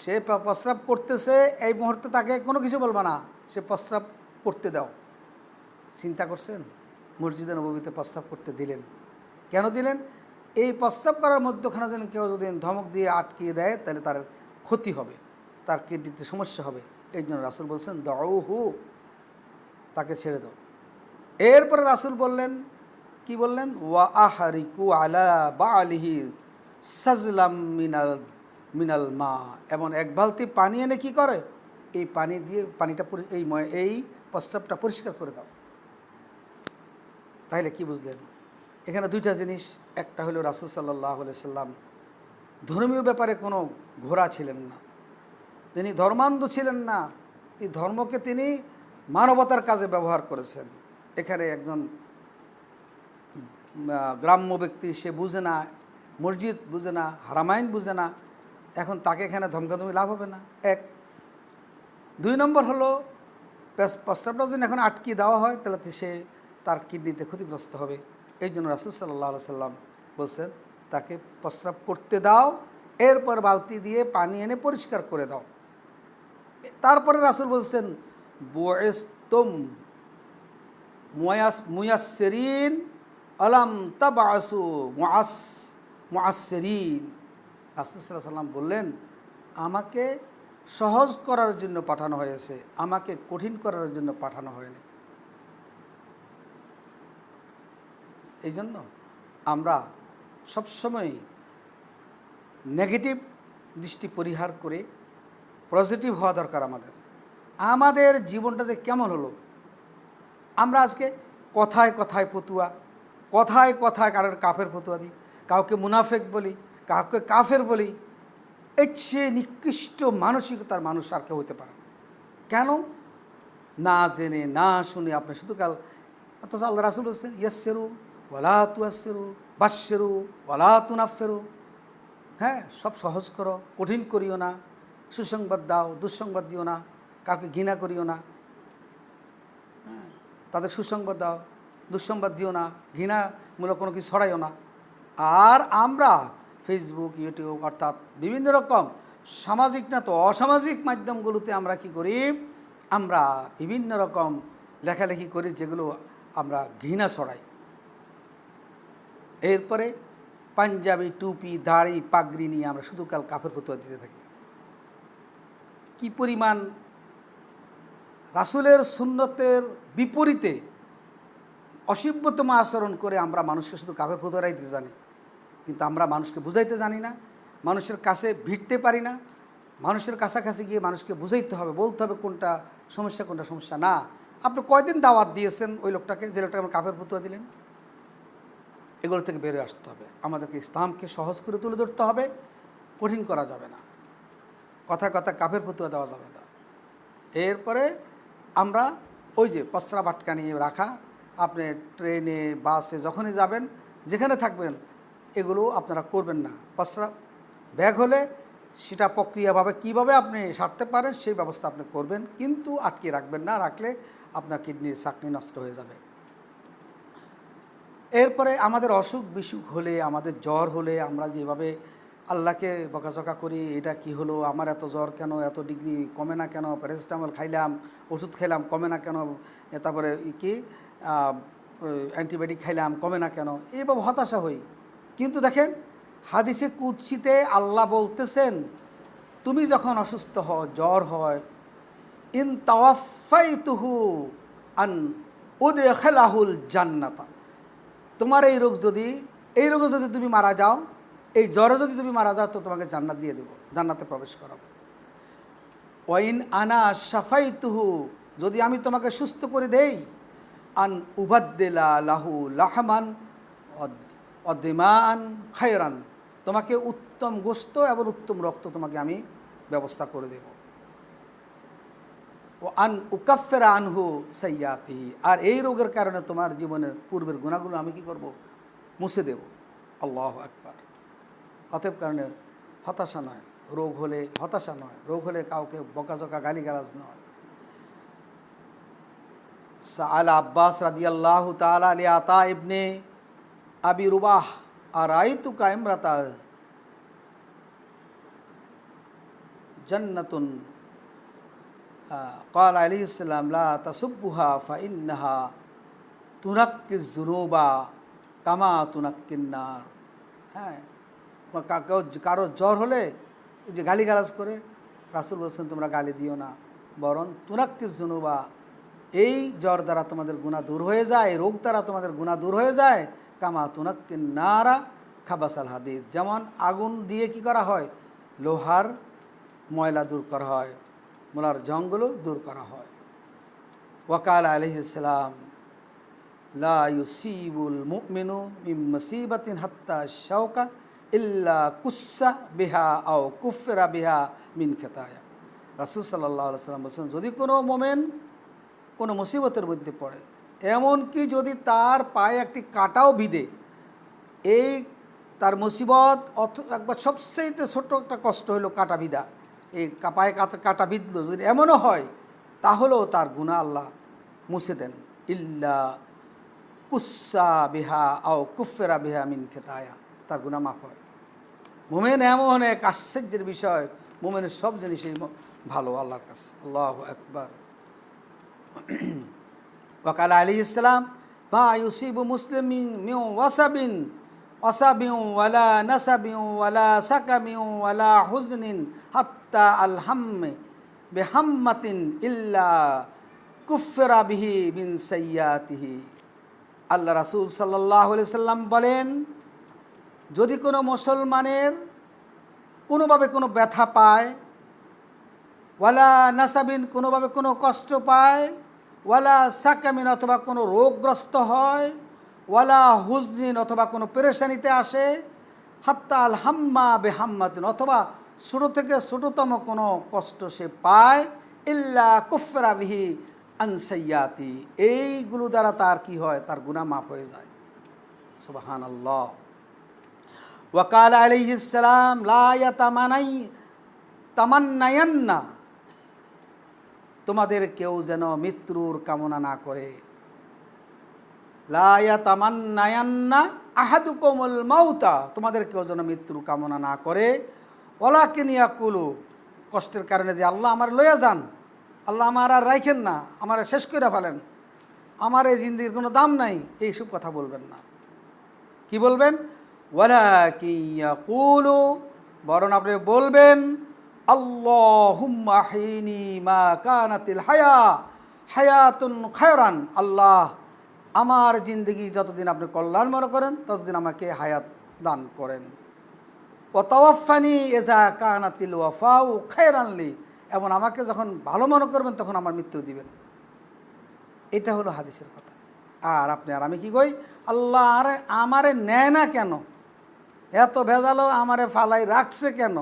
[SPEAKER 1] সে প্রস্রাব করতেছে, এই মুহূর্তে তাকে কোনো কিছু বলবা না, সে প্রস্রাব করতে দাও। চিন্তা করছেন, মসজিদে নববীতে প্রস্রাব করতে দিলেন, কেন দিলেন? এই প্রস্রাব করার মধ্যখানে যেন কেউ যদি ধমক দিয়ে আটকিয়ে দেয় তাহলে তার ক্ষতি হবে, তার কিডনিতে সমস্যা হবে। এই জন্য রাসূল বলছেন দাউহু, তাকে ছেড়ে দাও। এরপরে রাসূল বললেন, কি বললেন? ওয়া আহরিকু আলা বালিহি সাজলাম মিনাল মা, এবং এক বালতি পানি এনে কি করে, এই পানি দিয়ে পানিটা এই প্রস্রাবটা পরিষ্কার করে দাও। তাহলে কি বুঝলেন? এখানে দুইটা জিনিস, একটা হলো রাসূল সাল্লাল্লাহু আলাইহি সাল্লাম ধর্মীয় ব্যাপারে কোনো ঘোড়া ছিলেন না, তিনি ধর্মান্ধ ছিলেন না, এই ধর্মকে তিনি মানবতার কাজে ব্যবহার করেছেন। এখানে একজন গ্রাম্য ব্যক্তি, সে বুঝে না, মসজিদ বুঝে না, হারামাইন বুঝে না, এখন তাকে এখানে ধমকাধমকি লাভ হবে না। এক, দুই নম্বর হলো প্রস্রাবটা যদি এখন আটকে দেওয়া হয় তাহলে সে তার কিডনিতে ক্ষতিগ্রস্ত হবে। এই জন্য রাসূল সাল্লাল্লাহু আলাইহি সাল্লাম বলছেন তাকে প্রস্রাব করতে দাও, এরপর বালতি দিয়ে পানি এনে পরিষ্কার করে দাও। তারপরে রাসূল বলছেন বুইসতুম মুয়াসসিরিন আলাম তাবআসু মুআসসিরিন। রাসূল সাল্লাল্লাহু আলাইহি সাল্লাম বললেন, আমাকে সহজ করার জন্য পাঠানো হয়েছে, আমাকে কঠিন করার জন্য পাঠানো হয়নি। এই জন্য আমরা সবসময় নেগেটিভ দৃষ্টি পরিহার করে পজিটিভ হওয়া দরকার। আমাদের জীবনটা যে কেমন হলো, আমরা আজকে কথায় কথায় ফতুয়া, কথায় কথায় কারোর কাফের ফতুয়া দিই, কাউকে মুনাফেক বলি, কাউকে কাফের বলি। এর চেয়ে নিকৃষ্ট মানসিকতার মানুষ আর কেউ হতে পারে না। কেন? না জেনে না শুনে আপনি শুধু কাল, অথচ আল্লাহ রাসূল বলছেন ইয়াসসিরু ওয়ালা তুয়াসসিরু বাশশিরু ওয়ালা তুনাফফিরু। হ্যাঁ, সব সহজ করো, কঠিন করিও না, সুসংবাদ দাও, দুঃসংবাদ দিও না, কাউকে ঘৃণা করিও না। হ্যাঁ, তাদের সুসংবাদ দাও, দুঃসংবাদ দিও না, ঘৃণামূলক কোনো কিছু ছড়াইও না। আর আমরা ফেসবুক, ইউটিউব অর্থাৎ বিভিন্ন রকম সামাজিক না তো অসামাজিক মাধ্যমগুলোতে আমরা কি করি, আমরা বিভিন্ন রকম লেখালেখি করি যেগুলো আমরা ঘৃণা ছড়াই। এরপরে পাঞ্জাবি, টুপি, দাড়ি, পাগড়ি নিয়ে আমরা শুধু কাল কাফের ফতোয়া দিতে থাকি। কি পরিমাণ রাসূলের সুন্নতের বিপরীতে অসভ্যতম আচরণ করে আমরা মানুষকে শুধু কাফের ফতোয়াই দিতে জানি, কিন্তু আমরা মানুষকে বুঝাইতে জানি না, মানুষের কাছে ভিড়তে পারি না। মানুষের কাছাকাছি গিয়ে মানুষকে বুঝাইতে হবে, বলতে হবে কোনটা সমস্যা কোনটা সমস্যা না। আপনি কয়দিন দাওয়াত দিয়েছেন ওই লোকটাকে, যে লোকটাকে আপনি কাফের ফতোয়া দিলেন? এগুলো থেকে বেরিয়ে আসতে হবে। আমাদেরকে ইসলামকে সহজ করে তুলে ধরতে হবে, কঠিন করা যাবে না, কথায় কথায় কাফের ফতুয়া দেওয়া যাবে না। এরপরে আমরা ওই যে প্রস্রাব আটকানি রাখা, আপনি ট্রেনে বাসে যখনই যাবেন যেখানে থাকবেন এগুলো আপনারা করবেন না। প্রস্রাব ব্যাগ হলে সেটা প্রক্রিয়াভাবে কীভাবে আপনি সারতে পারেন সেই ব্যবস্থা আপনি করবেন, কিন্তু আটকে রাখবেন না, রাখলে আপনার কিডনির চাকনি নষ্ট হয়ে যাবে। এরপরে আমাদের অসুখ বিসুখ হলে, আমাদের জ্বর হলে আমরা যেভাবে আল্লাহকে বকাঝকা করি, এটা কি হলো, আমার এত জ্বর কেন, এত ডিগ্রি কমে না কেন, প্যারাসিটামল খাইলাম, ওষুধ খাইলাম কমে না কেন, তারপরে কি অ্যান্টিবায়োটিক খাইলাম কমে না কেন, এইভাবে হতাশা হই। কিন্তু দেখেন হাদিসে কুদসিতে আল্লাহ বলতেছেন, তুমি যখন অসুস্থ হও, জ্বর হয়, ইন তাওয়াফাইতুহু আন উদখিলাহুল জান্নাতা, তোমার এই রোগে যদি তুমি মারা যাও, এই জ্বরে যদি তুমি মারা যাও, তো তোমাকে জান্নাত দিয়ে দেব, জান্নাতে প্রবেশ করাবো। ওয়াইন আনা শাফাইতুহু, যদি আমি তোমাকে সুস্থ করে দেই, আন উবাদ্দিলা লাহু লাহমান অদিমান খায়রান, তোমাকে উত্তম গোশত এবং উত্তম রক্ত তোমাকে আমি ব্যবস্থা করে দেব। ও আন উকাফেরা আনহু সাইয়াতি, আর এই রোগের কারণে তোমার জীবনের পূর্বের গুণাগুলো আমি কি করব, মুছে দেব। আল্লাহু আকবার। অতএব কারণে হতাশা নয়, রোগ হলে হতাশা নয়, রোগ হলে কাউকে বকাঝকা গালিগালাজ নয়। সাআল আব্বাস রাদিয়াল্লাহু তাআলা আলি আতা ইবনে আবি রুবাহ আরাইতুকা ইমরাতা জান্নাতুন قال عليه السلام لا تسبها فإنها تنقي الذنوب كما تنقي النار। হ্যাঁ, কারো জ্বর হলে যে গালিগালাজ করে, রাসূল বলছেন তোমরা গালি দিও না, বরং তুনাক্কি যুনুবা, এই জ্বর দ্বারা তোমাদের গুনাহ দূর হয়ে যায়, রোগ দ্বারা তোমাদের গুনাহ দূর হয়ে যায়, কামা তুনাক্কি নারা খাবাসাল হাদিদ, যেমন আগুন দিয়ে কি করা হয়, লোহার ময়লা দূর করা হয়, মোলার জঙ্গলও দূর করা হয়। ওয়াকাল আলাইহিস সালাম লা ইউসিবুল মুমিনু মিন মুসিবাতিন হাত্তা শাওকা ইল্লা কুসা বিহা আও কুফরা বিহা মিন খাতায়া। রাসূল সাল্লাল্লাহু আলাইহি ওয়াসাল্লাম বলেছেন, যদি কোনো মোমেন কোনো মুসিবতের মধ্যে পড়ে, এমনকি যদি তার পায়ে একটি কাঁটাও বিঁধে, এই তার মুসিবত একবার সবচেয়ে ছোট্ট একটা কষ্ট হলো কাঁটা বিঁধা, এই পায়ে কাঁটা বিঁধলো, যদি এমনও হয় তাহলেও তার গুনাহ আল্লাহ মুছে দেন। ইল্লা কুসা বিহা আও কুফেরা বিহা মিন খেতায়া, তার গুনাহ মাফ হয়। মুমিন এমন এক আশ্চর্যের বিষয়, মুমিনের সব জিনিসই ভালো আল্লাহর কাছে। আল্লাহু আকবার। ওয়াকাল আলাইহিস সালাম মা ইউসিবু মুসলিমিন মিন ওয়াসাবিন ওয়ালা নাসাবিন ওয়ালা সাকামিন ওয়ালা হুজনিন হাত্তা আল হাম্মি বিহাম্মাতিন ইল্লা কুফরা বিহি মিন সাইয়্যাতিহি। আল্লাহ রাসূল সাল্লাল্লাহু আলাইহি সাল্লাম বলেন, যদি কোনো মুসলমানের কোনোভাবে কোনো ব্যথা পায়, ওয়ালা নাসাবিন কোনোভাবে কোনো কষ্ট পায়, ওয়ালা সাকামিন অথবা কোনো রোগগ্রস্ত হয়, ওয়ালা হুজনিন অথবা কোনো পেরেশানিতে আসে, হাত্তা আল হাম্মা বেহাম্মাতিন অথবা ছোটো থেকে ছোটোতম কোনো কষ্ট সে পায়, ইল্লা কুফরা বিহি আন সাইয়্যাতি, এইগুলো দ্বারা তার কি হয়, তার গুনাহ মাফ হয়ে যায়। সুবহানাল্লাহ। ওয়াকাল আলাইহিস সালাম লা তামান্নায়ান্না, তোমাদের কেউ যেন মৃত্যুর কামনা না করে। লা তামান্নায়ান্না আহাদুকুমুল মাউতা, তোমাদের কেউ যেন মৃত্যুর কামনা না করে। ওয়ালাকিন ইয়াকুলু, কষ্টের কারণে যে আল্লাহ আমার লইয়া যান, আল্লাহ আমার আর রাইখেন না, আমার শেষ করে ফেলেন, আমার এই জিন্দিগির কোনো দাম নাই, এইসব কথা বলবেন না। কি বলবেন? ওয়ালাকিন ইয়াকুলু, বরং আপনি বলবেন আল্লাহুম্মা আহইনি মা কানাতিল হায়াতুন খায়রান, আল্লাহ আমার জিন্দগি যতদিন আপনি কল্যাণ মনে করেন ততদিন আমাকে হায়াত দান করেন। ওয়া তাওয়াফানি ইযা কানাতিল ওয়াফাউ খায়রান লি, এবং আমাকে যখন ভালো মনে করবেন তখন আমার মৃত্যু দিবেন। এটা হলো হাদিসের কথা। আর আপনি আর আমি কি কই, আল্লাহ আরে আমারে নেয় না কেন, এত ভেজালো আমারে ফালাই রাখছে কেন,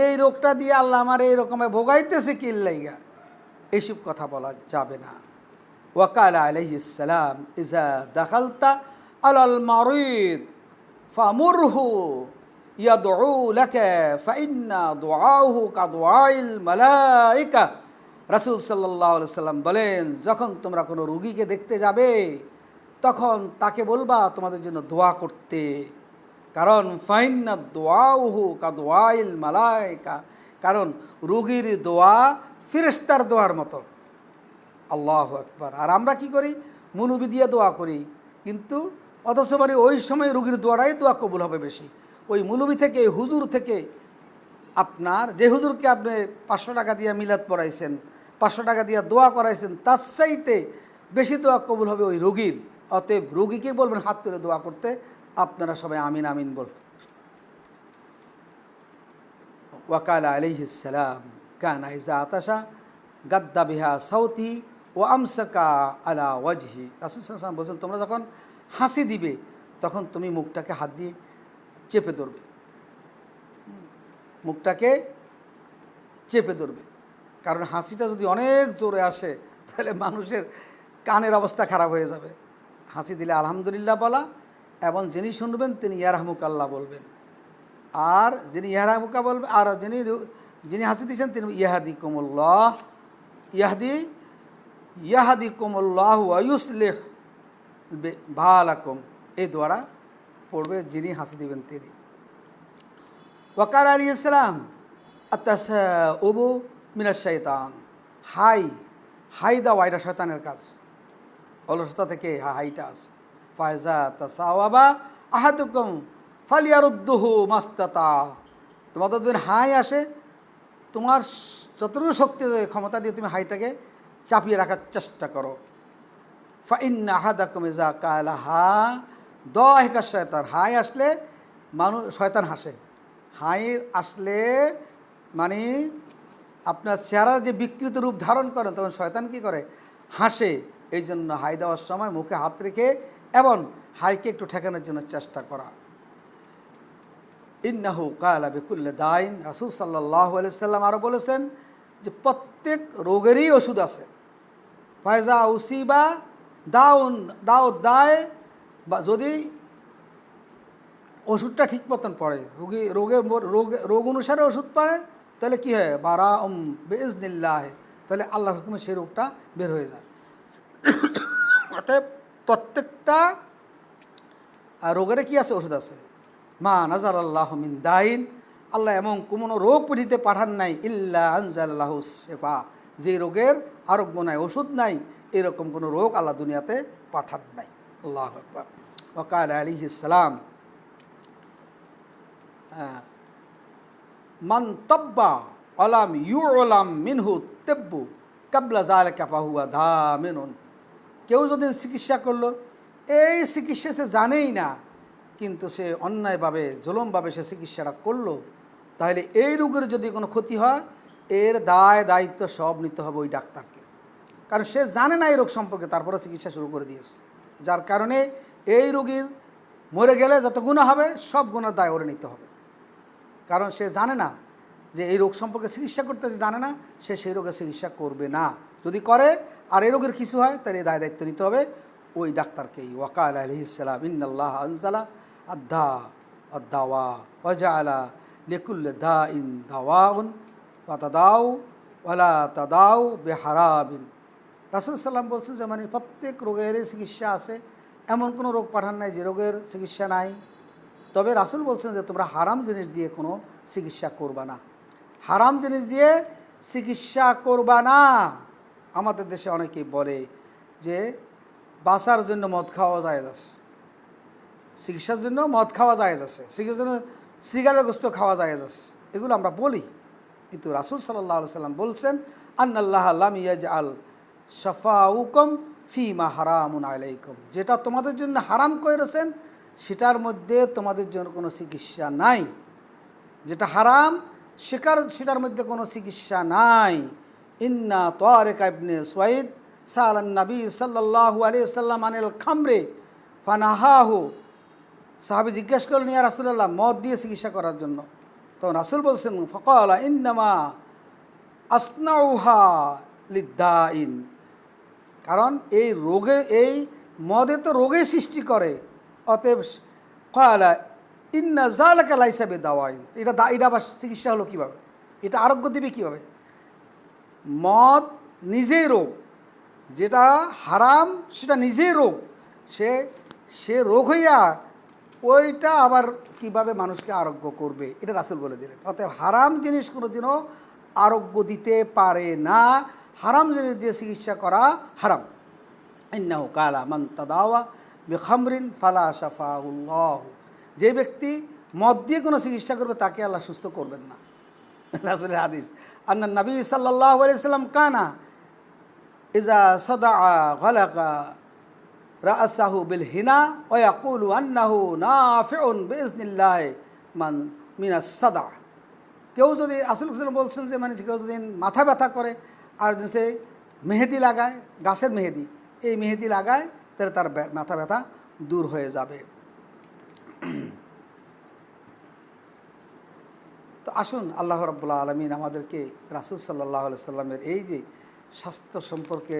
[SPEAKER 1] এই রোগটা দিয়ে আল্লাহ আমার এইরকমে ভোগাইতেছে কি লাইগা, এইসব কথা বলা যাবে না। ওয়াকাল আলাইহিস সালাম ইজা দাখালতা আলাল মারিদ ফামুরহু ইয়াদউ লাকা ফাইন্না দুআহু কাদুআইল মালাইকা। রাসূল সাল্লাল্লাহু আলাইহি সাল্লাম বলেন, যখন তোমরা কোনো রোগীকে দেখতে যাবে তখন তাকে বলবা তোমাদের জন্য দোয়া করতে, কারণ ফাইন্না দুআহু কাদুআইল মালাইকা, কারণ রোগীর দোয়া ফেরেশতার দোয়ার মতো। আল্লাহু আকবার। আর আমরা কি করি, মুনুবি দিয়ে দোয়া করি, কিন্তু অথচ মানে ওই সময় রোগীর দোয়াটাই দোয়া কবুল হবে বেশি। ওই মুলুবি থেকে, হুজুর থেকে, আপনার যে হুজুরকে আপনি 500 টাকা দিয়ে মিলাদ পড়াইছেন, 500 টাকা দিয়ে দোয়া করাইছেন, তার চাইতে বেশি দোয়া কবুল হবে ওই রোগীর। অতএব রোগীকে বলবেন হাত তুলে দোয়া করতে, আপনারা সবাই আমিন আমিন বল। ওয়াকাল আলাইহিস সালাম কানা ইজা আতাশা গাদ্দা বিহা সাউতি ও আমসাকা আলা ওয়াজহি। রাসূল সাল্লাল্লাহু আলাইহি ওয়াসাল্লাম বলছেন, তোমরা যখন হাসি দিবে তখন তুমি মুখটাকে হাত দিয়ে চেপে ধরবে, মুখটাকে চেপে ধরবে, কারণ হাসিটা যদি অনেক জোরে আসে তাহলে মানুষের কানের অবস্থা খারাপ হয়ে যাবে। হাসি দিলে আলহামদুলিল্লাহ বলা, এবং যিনি শুনবেন তিনি ইয়ারহামুকাল্লাহ বলবেন, আর যিনি ইয়ারহামুকা বলবেন, আর যিনি হাসি দিয়েছেন তিনি ইয়াহদিকুমুল্লাহ, ইয়াহদিকুমুল্লাহু ওয়া ইউসলিহ বালাকুম, এই দোয়াটা পড়বে যিনি হাসি দিবেন তিনি। ওয়াকাল আলাইহিস সালাম আত-তাসাউবু মিনাশ শাইতান, হাই দেওয়া এটা শয়তানের কাজ, অলসতা থেকে হাইটা আছে। ফায়জা তাসাওয়াবা আহাদুকুম ফালিয়ারুদ্দুহু মাস্তাতা, তোমাদের যদি হাই আসে তোমার যতটুকু শক্তি ক্ষমতা দিয়ে তুমি হাইটাকে চাপিয়ে রাখার চেষ্টা করো। ফাইন্না আহাদাকুম ইজা কালাহা দাহিকা শয়তান, হাই আসলে মানুষ শয়তান হাসে। হাই আসলে মানে আপনার চেহারার যে বিকৃত রূপ ধারণ করেন তখন শয়তান কী করে, হাসে। এই জন্য হাই দেওয়ার সময় মুখে হাত রেখে এবং হাইকে একটু ঠেকানোর জন্য চেষ্টা করা। ইন্নাহু কালা বিকুল্লি দাইন, রাসূল সাল্লাল্লাহু আলাইহি সাল্লাম আরও বলেছেন যে প্রত্যেক রোগেরই ওষুধ আছে। ফায়জা উসিবা দায়, বা যদি ওষুধটা ঠিক মতন পড়ে, রোগ অনুসারে ওষুধ পড়ে, তাহলে কী হয়, বারা বিইজনিল্লাহ, তাহলে আল্লাহর হুকুমে সেই রোগটা বের হয়ে যায়। অতএব প্রত্যেকটা রোগের কি আছে, ওষুধ আছে। মা নাজার আল্লাহ মিন দাইন, আল্লাহ এমন কোনো রোগ পৃথিবীতে পাঠান নাই ইল্লা আনজালাহু শিফা, যে রোগের আরোগ্য নাই, ওষুধ নাই, এরকম কোনো রোগ আল্লাহ দুনিয়াতে পাঠান নাই। আল্লাহু আকবার। ওয়াকাল আলাইহিস সালাম মান তাব্বা আলাম ইউলাম মিনহু তিব্বু কাবলা যালিকা ফাহুয়া দামিনুন, কেউ যদি চিকিৎসা করলো, এই চিকিৎসা সে জানেই না, কিন্তু সে অন্যায়ভাবে জুলুমভাবে সে চিকিৎসাটা করলো, তাহলে এই রোগের যদি কোনো ক্ষতি হয় এর দায়িত্ব সব নিতে হবে ওই ডাক্তারকে, কারণ সে জানে না এই রোগ সম্পর্কে, তারপরে চিকিৎসা শুরু করে দিয়েছে। যার কারণে এই রোগীর মরে গেলে যত গুনাহ হবে সব গুনার দায় ওরে নিতে হবে, কারণ সে জানে না যে এই রোগ সম্পর্কে চিকিৎসা করতে, জানে না, সে সেই রোগের চিকিৎসা করবে না। যদি করে আর এই রোগের কিছু হয় তাহলে দায় দায়িত্ব নিতে হবে ওই ডাক্তারকেই। ওয়াকাল আলাইহিস সালাম ইন্নাল্লাহ আনজালা আদ-দাওয়া ওয়া জাআলা লিকুল্লি দাইন দাওয়াউন ওয়া তাদাউ ওয়ালা তাদাউ বিহারাবিন। রাসূল সাল্লাম বলছেন যে মানে প্রত্যেক রোগেরই চিকিৎসা আছে, এমন কোনো রোগ পাঠান নাই যে রোগের চিকিৎসা নাই। তবে রাসূল বলছেন যে তোমরা হারাম জিনিস দিয়ে কোনো চিকিৎসা করবা না, হারাম জিনিস দিয়ে চিকিৎসা করবা না। আমাদের দেশে অনেকেই বলে যে বাঁচার জন্য মদ খাওয়া যায় আছে, চিকিৎসার জন্য মদ খাওয়া যায় আছে, চিকিৎসার জন্য সিগারেট গোস্ত খাওয়া যায় আছে, এগুলো আমরা বলি। কিন্তু রাসূল সাল্লাল্লাহু আলাইহি সাল্লাম বলছেন আন্নাল্লাহ লাম ইয়াজআল শাফাউকুম ফিমা হারামুন আলাইকুম, যেটা তোমাদের জন্য হারাম করেছেন সেটার মধ্যে তোমাদের জন্য কোনো চিকিৎসা নাই, যেটা হারাম সেটার মধ্যে কোনো চিকিৎসা নাই। ইন্না তারিক ইবনে সুয়াইদ সাআলান নবী সাল্লাল্লাহু আলাইহি ওয়াসাল্লাম আনিল খামরে ফানাহাহু, সাহাবী জিজ্ঞেস করলেন, ইয়া রাসূলুল্লাহ, মদ দিয়ে চিকিৎসা করার জন্য। তখন রাসূল বলছেন, ফাকালা ইন্নামা আসনাউহা লিদ্দাইন, কারণ এই রোগে, এই মদে তো রোগে সৃষ্টি করে, অতএব কালা ইন্না যালাকা লাইসা বিদাওয়াইন, এটা আবার চিকিৎসা হলো কীভাবে, এটা আরোগ্য দেবে কীভাবে? মদ নিজেই রোগ, যেটা হারাম সেটা নিজেই রোগ, সে রোগ হইয়া ওইটা আবার কিভাবে মানুষকে আরোগ্য করবে, এটা রাসূল বলে দিলেন। অতএব হারাম জিনিস কোনোদিনও আরোগ্য দিতে পারে না, হারাম জিনিস দিয়ে চিকিৎসা করা হারাম। ইন্নাহু কালা মান তাদাওয়া বিখামরিন ফালা শাফাহুল্লাহ, যে ব্যক্তি মদ দিয়ে কোনো চিকিৎসা করবে তাকে আল্লাহ সুস্থ করবেন না। রাসূলের হাদিস, আন্না নবী সাল্লাল্লাহু আলাইহি ওয়াসাল্লাম কানা ইজা সাদা গালাকা রাসাহু বিল হিনা ওয়া ইয়াকুলু আন্নাহু নাফিউন বিইজনিল্লাহ মান মিনাস সাদা। কেউ যদি, রাসূল বলছেন যে মানে কেউ যদি মাথা ব্যথা করে আর যে মেহেদি লাগায়, গাছের মেহেদি, এই মেহেদি লাগায়, তাহলে তার মাথা ব্যথা দূর হয়ে যাবে। তো আসুন, আল্লাহ রাব্বুল আলামিন আমাদেরকে রাসূল সাল্লাল্লাহু আলাইহি সাল্লামের এই যে স্বাস্থ্য সম্পর্কে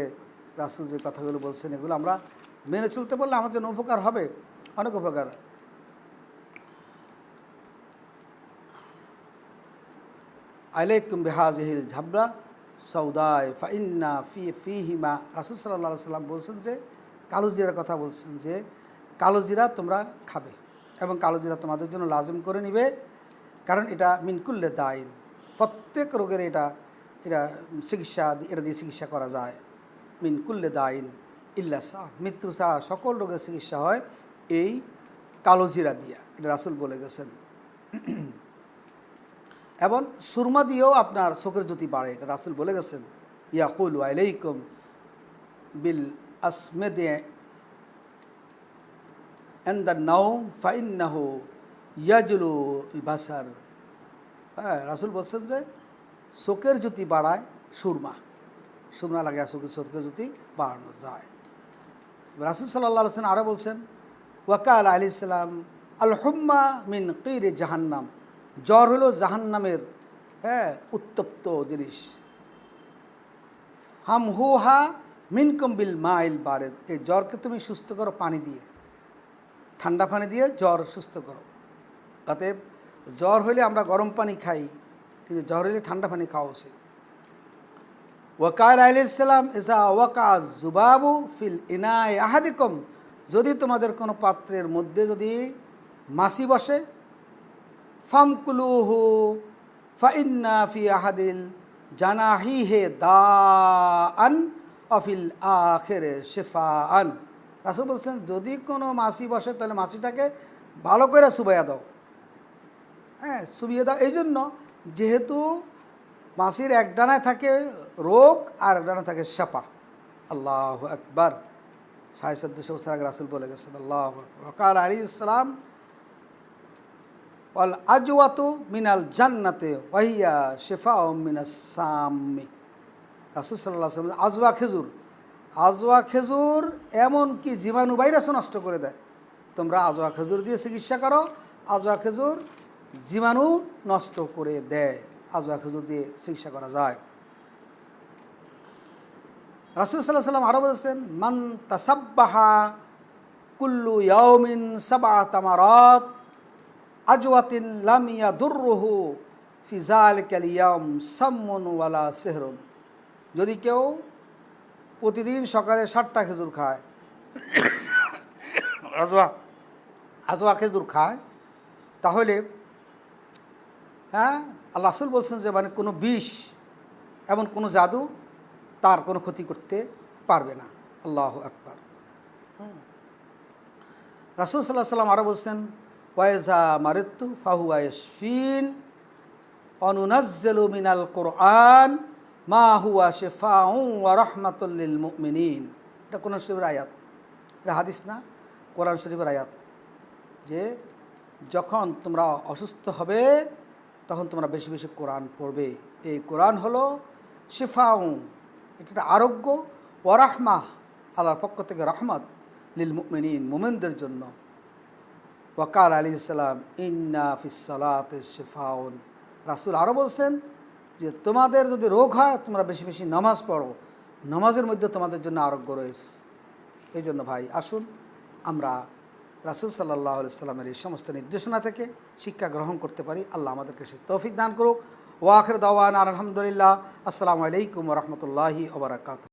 [SPEAKER 1] রাসূল যে কথাগুলো বলছেন, এগুলো আমরা মেনে চলতে পারলে আমার জন্য উপকার হবে, অনেক উপকার। আলাইকুম বিহাজিহিল ঝাবরা সৌদায় ফাইন্না ফিহিমা, রাসূল সাল্লাল্লাহু আলাইহি সাল্লাম বলছেন যে কালো জিরার কথা বলছেন, যে কালো জিরা তোমরা খাবে এবং কালো জিরা তোমাদের জন্য লাজিম করে নিবে, কারণ এটা মিনকুল্লে দাইন, প্রত্যেক রোগের এটা চিকিৎসা, এটা দিয়ে চিকিৎসা করা যায়। মিনকুল্লে দাইন ইল্লা সা, মৃত্যু ছাড়া সকল রোগের চিকিৎসা হয় এই কালো জিরা দিয়া, এটা রাসূল বলে গেছেন। এবং সুরমা দিয়েও আপনার চোখের জ্যোতি বাড়ে, এটা রাসূল বলে গেছেন। ইয়াকুলু আলাইকুম বিল আসমেদে এন্দার নাওম ফাইন্নাহু ইয়াজুলু বাসার। হ্যাঁ, রাসূল বলছেন যে চোখের জ্যোতি বাড়ায় সুরমা লাগে, চোখের জ্যোতি বাড়ানো যায়। রাসূল সাল্লাল্লাহু আলাইহি ওয়াসাল্লাম আরও বলছেন, ওয়াকাল আলাইহিস সালাম আল হুম্মা মিন কিরে জাহান্নাম, জ্বর হলো জাহান্নামের উত্তপ্ত জিনিস। হামহুহা মিনকুম বিল মাইল বারেদ, এই জ্বরকে তুমি সুস্থ করো পানি দিয়ে, ঠান্ডা পানি দিয়ে জ্বর সুস্থ করো। অতএব জ্বর হইলে আমরা গরম পানি খাই, কিন্তু জ্বর হইলে ঠান্ডা পানি খাওয়া উচিত। ওয়াকাল আলাইহিস সালাম ইজা ওয়াকা যুবাবু ফিল ইনাই আহাদিকুম, যদি তোমাদের কোনো পাত্রের মধ্যে যদি মাছি বসে, ফামকুলুহু ফাইন্না ফি আহাদিল জানাহিহে দাআন অফিল আখিরে শিফাআন। রাসূল বলছেন যদি কোনো মাছি বসে তাহলে মাছিটাকে ভালো করে চুবাইয়া দাও, চুবিয়ে দাও। এই জন্য যেহেতু মাছির এক ডানায় থাকে রোগ আর এক ডানায় থাকে শেফা। আল্লাহু আকবার, 1450 বছর আগে রাসূল বলে গেছেন। আল্লাহু আকবার। কাল আলাইহিস সালাম ওয়াল আজওয়াতু মিনাল জান্নাতে ওয়াহিয়া শিফাউ মিনাস সামি। রাসূল সাল্লাল্লাহু আলাইহি ওয়াসাল্লাম আজওয়া খেজুর এমনকি জীবাণু ভাইরাসও নষ্ট করে দেয়। তোমরা আজওয়া খেজুর দিয়ে চিকিৎসা করো, আজওয়া খেজুর জীবাণু নষ্ট করে দেয়, আজওয়া খেজুর দিয়ে চিকিৎসা করা যায়। রাসূল সাল্লাল্লাহু আলাইহি ওয়াসাল্লাম আরও বলেছেন, মান তাসাব্বাহা কুল্লু ইয়াউমিন সাবআ তামারাত আজওয়াতিন লাম ইয়াদুররুহু ফি যালিকাল ইয়াউম সামমুন ওয়ালা সিহরুন। যদি কেউ প্রতিদিন সকালে 7টা খেজুর খায়, আজওয়া খেজুর খায়, তাহলে আল্লাহ রাসূল বলছেন যে মানে কোনো বিষ এমন কোনো জাদু তার কোনো ক্ষতি করতে পারবে না। আল্লাহু আকবার। রাসূল সাল্লাল্লাহু আলাইহি ওয়াসাল্লাম আরও বলছেন, ওয়াইজা মারিদতু ফাহুয়া ইয়াশফিন অনুনাজ্জিলু মিনাল কুরআন মা হুয়া শিফাউ ওয়া রাহমাতুল লিল মুমিনিন। এটা কোরআন শরীফের আয়াত, এটা হাদিস না, কোরআন শরীফের আয়াত, যে যখন তোমরা অসুস্থ হবে তখন তোমরা বেশি বেশি কোরআন পড়বে। এই কোরআন হলো শিফাউ, এটা আরোগ্য, ওয়ারাহমা, আল্লাহর পক্ষ থেকে রহমত, লিল মুমিনিন, মুমিনদের জন্য। ওয়াকাল আলাইহিস সালাম ইন্না ফিস সালাতি শিফাউন, রাসূল আরও বলছেন যে তোমাদের যদি রোগ হয় তোমরা বেশি বেশি নামাজ পড়ো, নামাজের মধ্যে তোমাদের জন্য আরোগ্য রয়েছে। এই জন্য ভাই আসুন আমরা রাসূল সাল্লাল্লাহু আলাইহি সাল্লামের এই সমস্ত নির্দেশনা থেকে শিক্ষা গ্রহণ করতে পারি। আল্লাহ আমাদেরকে সে তৌফিক দান করুক। ওয়া আখির দাওয়ানা আলহামদুলিল্লাহ। আসসালামু আলাইকুম ওয়া রাহমাতুল্লাহি ওয়া বারাকাতুহু।